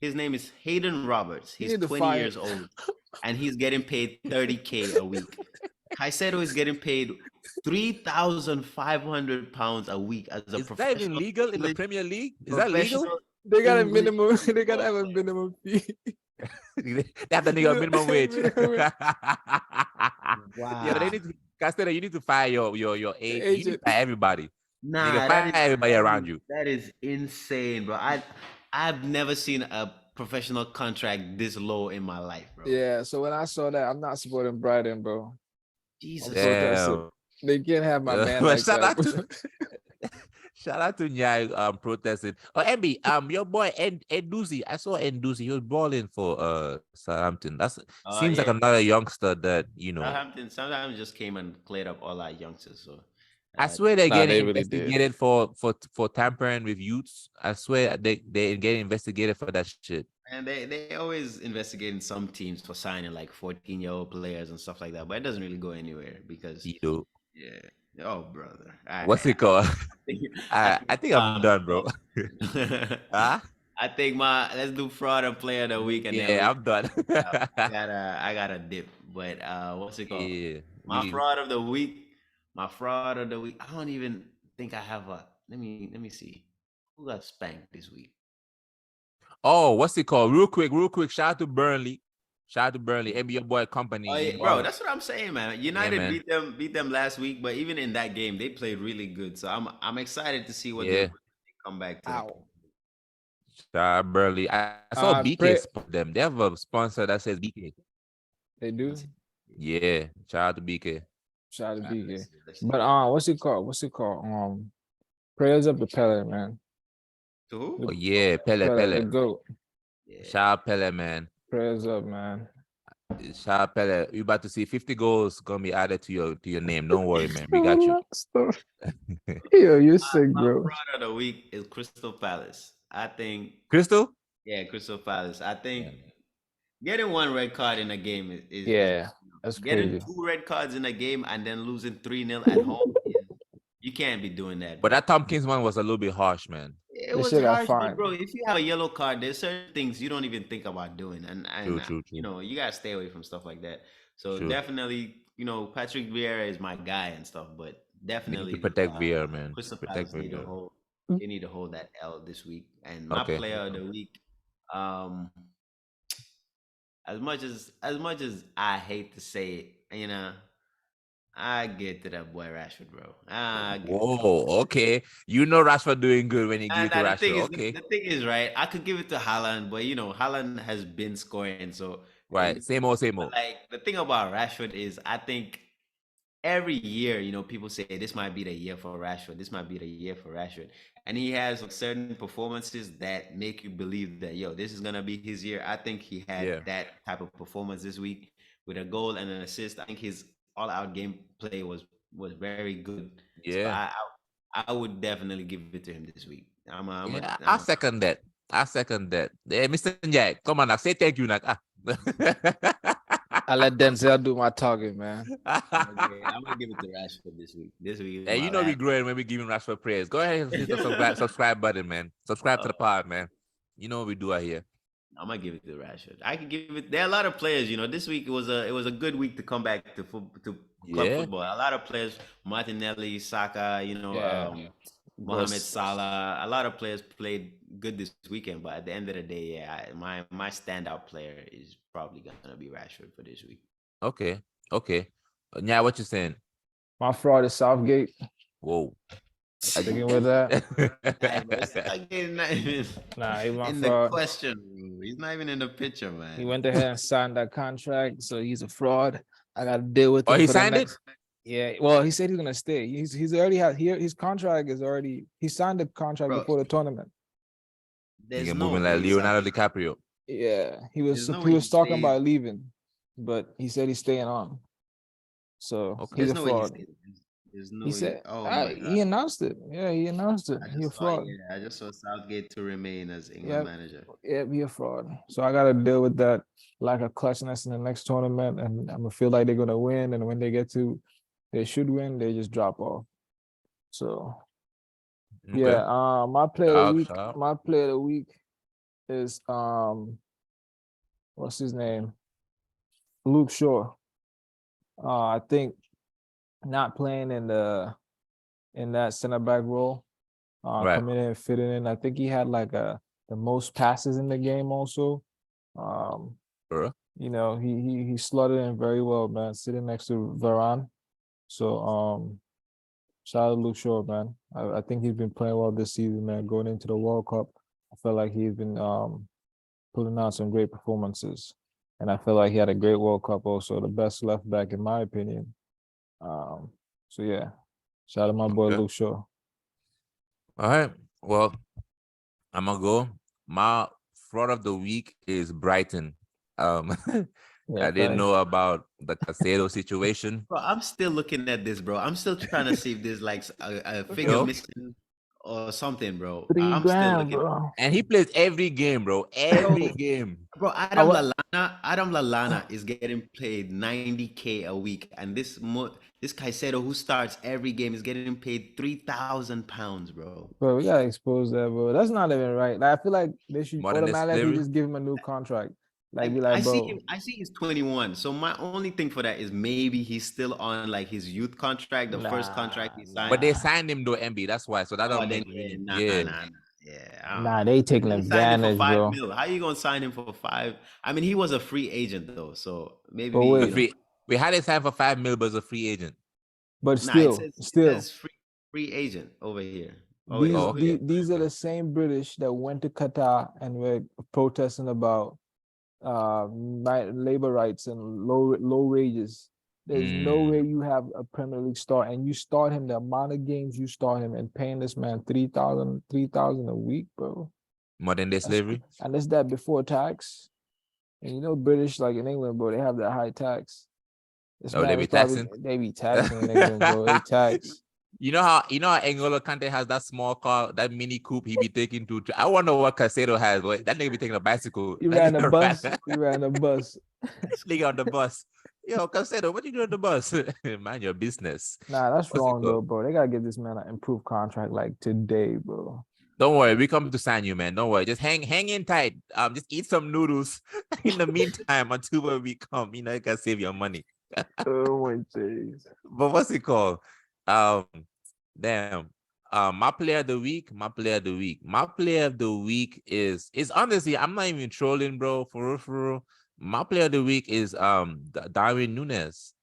His name is Hayden Roberts. He's 20 years old, and he's getting paid 30K a week. Caicedo is getting paid £3,500 a week as a professional. Is that even legal in the Premier League? Is that legal? They got a minimum. They gotta have a minimum fee. They have the nigga minimum wage. Wow. Yeah, they need to, Caicedo, you need to fire your agent. You need to fire everybody. Nah, Nigga, fire everybody around you. That is insane, bro. I've never seen a professional contract this low in my life, bro. Yeah. So when I saw that, I'm not supporting Brighton, bro. Jesus. Damn. They can't have my man like that. Shout out to Nyai protesting. Oh, MB, your boy Enduzi. I saw Enduzi. He was balling for Southampton. Seems like another youngster that Southampton sometimes just came and cleared up all our youngsters. So I swear they're getting they really investigated for tampering with youths. I swear they getting investigated for that shit. And they always investigating some teams for signing like 14-year-old players and stuff like that, but it doesn't really go anywhere because yeah. Oh, brother. What's it called? I think I'm done, bro. Huh? I think let's do fraud and player of the week. And yeah, I'm done. I got a dip, but what's it called? Yeah, my fraud of the week. I don't even think I have a. Let me see. Who got spanked this week? Oh, what's it called? Real quick. Shout out to Burnley. And your boy company. Oh, yeah, bro, that's what I'm saying, man. United man. beat them last week, but even in that game, they played really good. So I'm excited to see what they come back to. Ow. Shout out Burnley. I saw BK pray- sponsor them. They have a sponsor that says BK. They do. Yeah, shout out to BK. Shout out to BK. But what's it called? Prayers up to Pele, man. To who? Oh yeah, The Pele. GOAT. Yeah. Shout out Pele, man. Prayers up, man. Shout out Pele. You about to see 50 goals gonna be added to your name. Don't worry, man. We got you. Yo, you're sick, My bro. fraud of the week is Crystal Palace. I think. Crystal? Yeah, Crystal Palace. I think getting one red card in a game is that's getting crazy. 2 red cards in a game and then losing 3-0 at home. You can't be doing that. But that Tompkins one was a little bit harsh, man. It was harsh, but bro. If you have a yellow card, there's certain things you don't even think about doing, and True. you know you gotta stay away from stuff like that. So True. definitely, you know, Patrick Vieira is my guy and stuff, but definitely Need to protect Vieira, man. Crystal Protect Palace Vieira. they need to hold that L this week. And my player of the week, as much as I hate to say it, you know, I get to that boy Rashford, bro. Whoa, okay. You know Rashford doing good when you give it to Rashford. The thing is, right, I could give it to Haaland, but you know, Haaland has been scoring, so right. Same old. Like the thing about Rashford is, I think every year, you know, people say this might be the year for Rashford. This might be the year for Rashford, and he has like certain performances that make you believe that this is gonna be his year. I think he had that type of performance this week with a goal and an assist. I think his all-out game play was very good. Yeah, so I would definitely give it to him this week. I second that. Hey, Mr. Jack, come on now, say thank you now. I let Denzel do my talking, man. I'm gonna give it to Rashford this week. Hey, you know we growing when we giving Rashford praise. Go ahead and hit the subscribe button, man. Subscribe to the pod, man. You know what we do out here. I'm gonna give it to Rashford. I could give it. There are a lot of players. You know, this week it was a good week to come back to club football. A lot of players: Martinelli, Saka. You know, Mohamed Salah. A lot of players played good this weekend. But at the end of the day, my standout player is probably gonna be Rashford for this week. Okay. Yeah, what you saying? My fraud is Southgate. Whoa. Sticking with that. Nah, he's my in fraud. The question. He's not even in the picture, man. He went ahead and signed that contract, so he's a fraud. I got to deal with him. Oh, he signed it? Yeah. Well, he said he's gonna stay. He's already his contract is already. He signed the contract before the tournament. He's moving like Leonardo DiCaprio. Yeah, he was talking about leaving, but he said he's staying on. So he's a fraud. He said, he announced it. Yeah, he announced it. He's a fraud. I just saw Southgate to remain as England manager. Yeah, be a fraud. So I got to deal with that lack of clutchness in the next tournament, and I'm gonna feel like they're gonna win. And when they get to, they should win. They just drop off. So my player of the week is what's his name? Luke Shaw. I think not playing in that center back role, coming in and fitting in. I think he had like the most passes in the game also. You know, he slotted in very well, man, sitting next to Varane. So shout out to Luke Shaw, man. I think he's been playing well this season, man. Going into the World Cup, I feel like he's been putting out some great performances. And I feel like he had a great World Cup also, the best left back in my opinion. So yeah, shout out to my boy Luke Shaw. All right. Well, I'm gonna go. My fraud of the week is Brighton. I didn't know about the Caicedo situation. Bro, I'm still looking at this, bro. I'm still trying to see if there's like a figure missing or something, bro. I'm still looking. Bro. And he plays every game, bro. Every game. Bro, Adam Lallana is getting paid 90K a week, and this Caicedo, who starts every game, is getting paid £3,000, bro. Bro, we gotta expose that, bro. That's not even right. Like, I feel like they should automatically just give him a new contract. Like, be like, bro. I see he's 21. So my only thing for that is maybe he's still on like his youth contract, the first contract he signed. But they signed him though, MB. That's why. So that don't make nah. Yeah, I don't Nah, know. they taking You signed him for advantage, 5 bro. mil. How you gonna sign him for 5? I mean, he was a free agent though, so maybe But wait, We had it signed for 5 mil, but as a free agent. but Nah, it still, says free agent over here. Oh, these, over here. these are the same British that went to Qatar and were protesting about labor rights and low wages. There's no way you have a Premier League star and you start him the amount of games you start him and paying this man 3,000 a week, bro. Modern day slavery. And that's that before tax. And you know, British, like in England, bro, they have that high tax. This man They be is probably taxing. they be taxing in England, bro. They tax. You know how N'Golo Kante has that small car, that mini coupe he be taking to. I wonder what Caicedo has, but that nigga be taking a bicycle. He That ran a nigga bus. He ran a bus. nigga on the bus. Yo, Caicedo, what you doing on the bus? Mind your business. Nah, that's What's it wrong though, called? bro. They gotta give this man an improved contract like today, bro. Don't worry, we come to sign you, man. Don't worry. Just hang in tight. Just eat some noodles in the meantime until when we come. You know, you can save your money. Oh my days. But what's it called? Damn. My player of the week. My player of the week is honestly, I'm not even trolling, bro. For real. My player of the week is Darwin Nunez.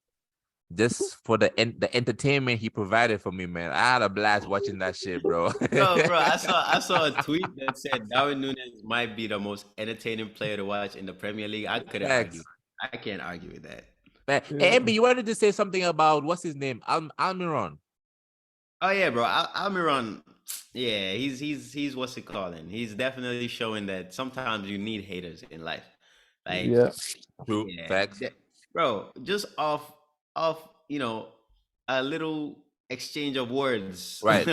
Just for the entertainment he provided for me, man. I had a blast watching that shit, bro. Yo, bro, I saw a tweet that said Darwin Nunez might be the most entertaining player to watch in the Premier League. I couldn't argue. I can't argue with that. Man, Yeah. MB, you wanted to say something about what's his name? Almiron. Oh yeah, bro. Almiron, yeah, he's what's it calling? He's definitely showing that sometimes you need haters in life. Like, Yeah. True. yeah, Facts. bro. Just off, a little exchange of words. Right.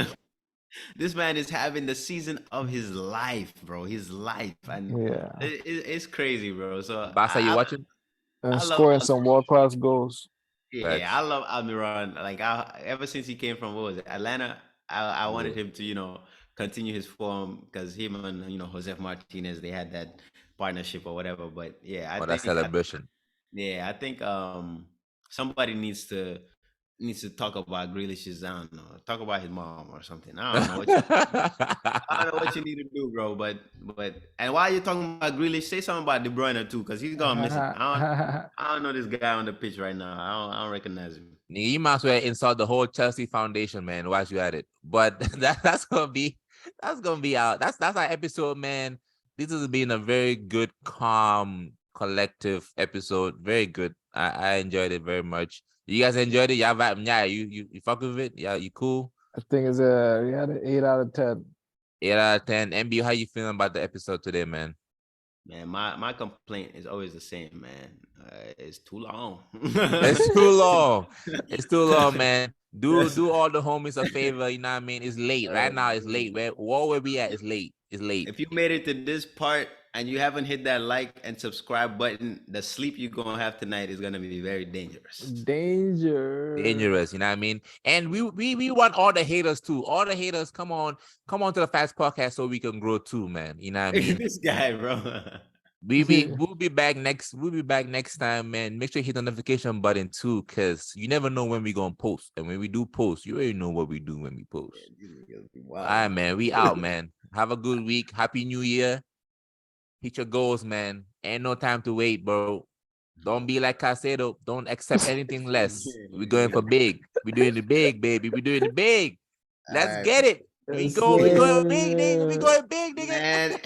This man is having the season of his life, bro. His life, and Yeah. it's crazy, bro. So Basa, you watching? And I love scoring some world-class goals. Yeah, Facts. I love Almiron. Like, ever since he came from, what was it, Atlanta, I wanted him to, continue his form because him and Josef Martinez, they had that partnership or whatever. But yeah, That celebration. I think somebody needs to talk about Grealish's, I don't know, talk about his mom or something. I don't know what I don't know what you need to do, bro. But and while you're talking about Grealish, say something about De Bruyne too, because he's gonna miss it. I don't know this guy on the pitch right now. I don't recognize him. You might as well insult the whole Chelsea Foundation, man. While you at it, but that's gonna be out. That's our episode, man. This has been a very good, calm, collective episode. Very good. I enjoyed it very much. You guys enjoyed it? Yeah, you fuck with it? Yeah, you cool? I think it's we had an 8 out of 10. 8 out of 10. MB, how you feeling about the episode today, man? Man, my complaint is always the same, man. It's too long. It's too long. It's too long, man. Do all the homies a favor. You know what I mean? It's late right now. It's late. Where we at? It's late. It's late. If you made it to this part and you haven't hit that like and subscribe button, the sleep you're gonna have tonight is gonna be very dangerous. Dangerous, you know what I mean? And we want all the haters too. All the haters, come on to the Factz podcast so we can grow too, man. You know what I mean? This guy, bro. We'll be back next time, man. Make sure you hit the notification button too, because you never know when we're gonna post. And when we do post, you already know what we do when we post. Wow. All right, man. We out, man. Have a good week. Happy New Year. Hit your goals, man. Ain't no time to wait, bro. Don't be like Caicedo. Don't accept anything less. We're going for big. We're doing the big, baby. We're doing the big. Let's get it. We going big, nigga. We going big, nigga. Man,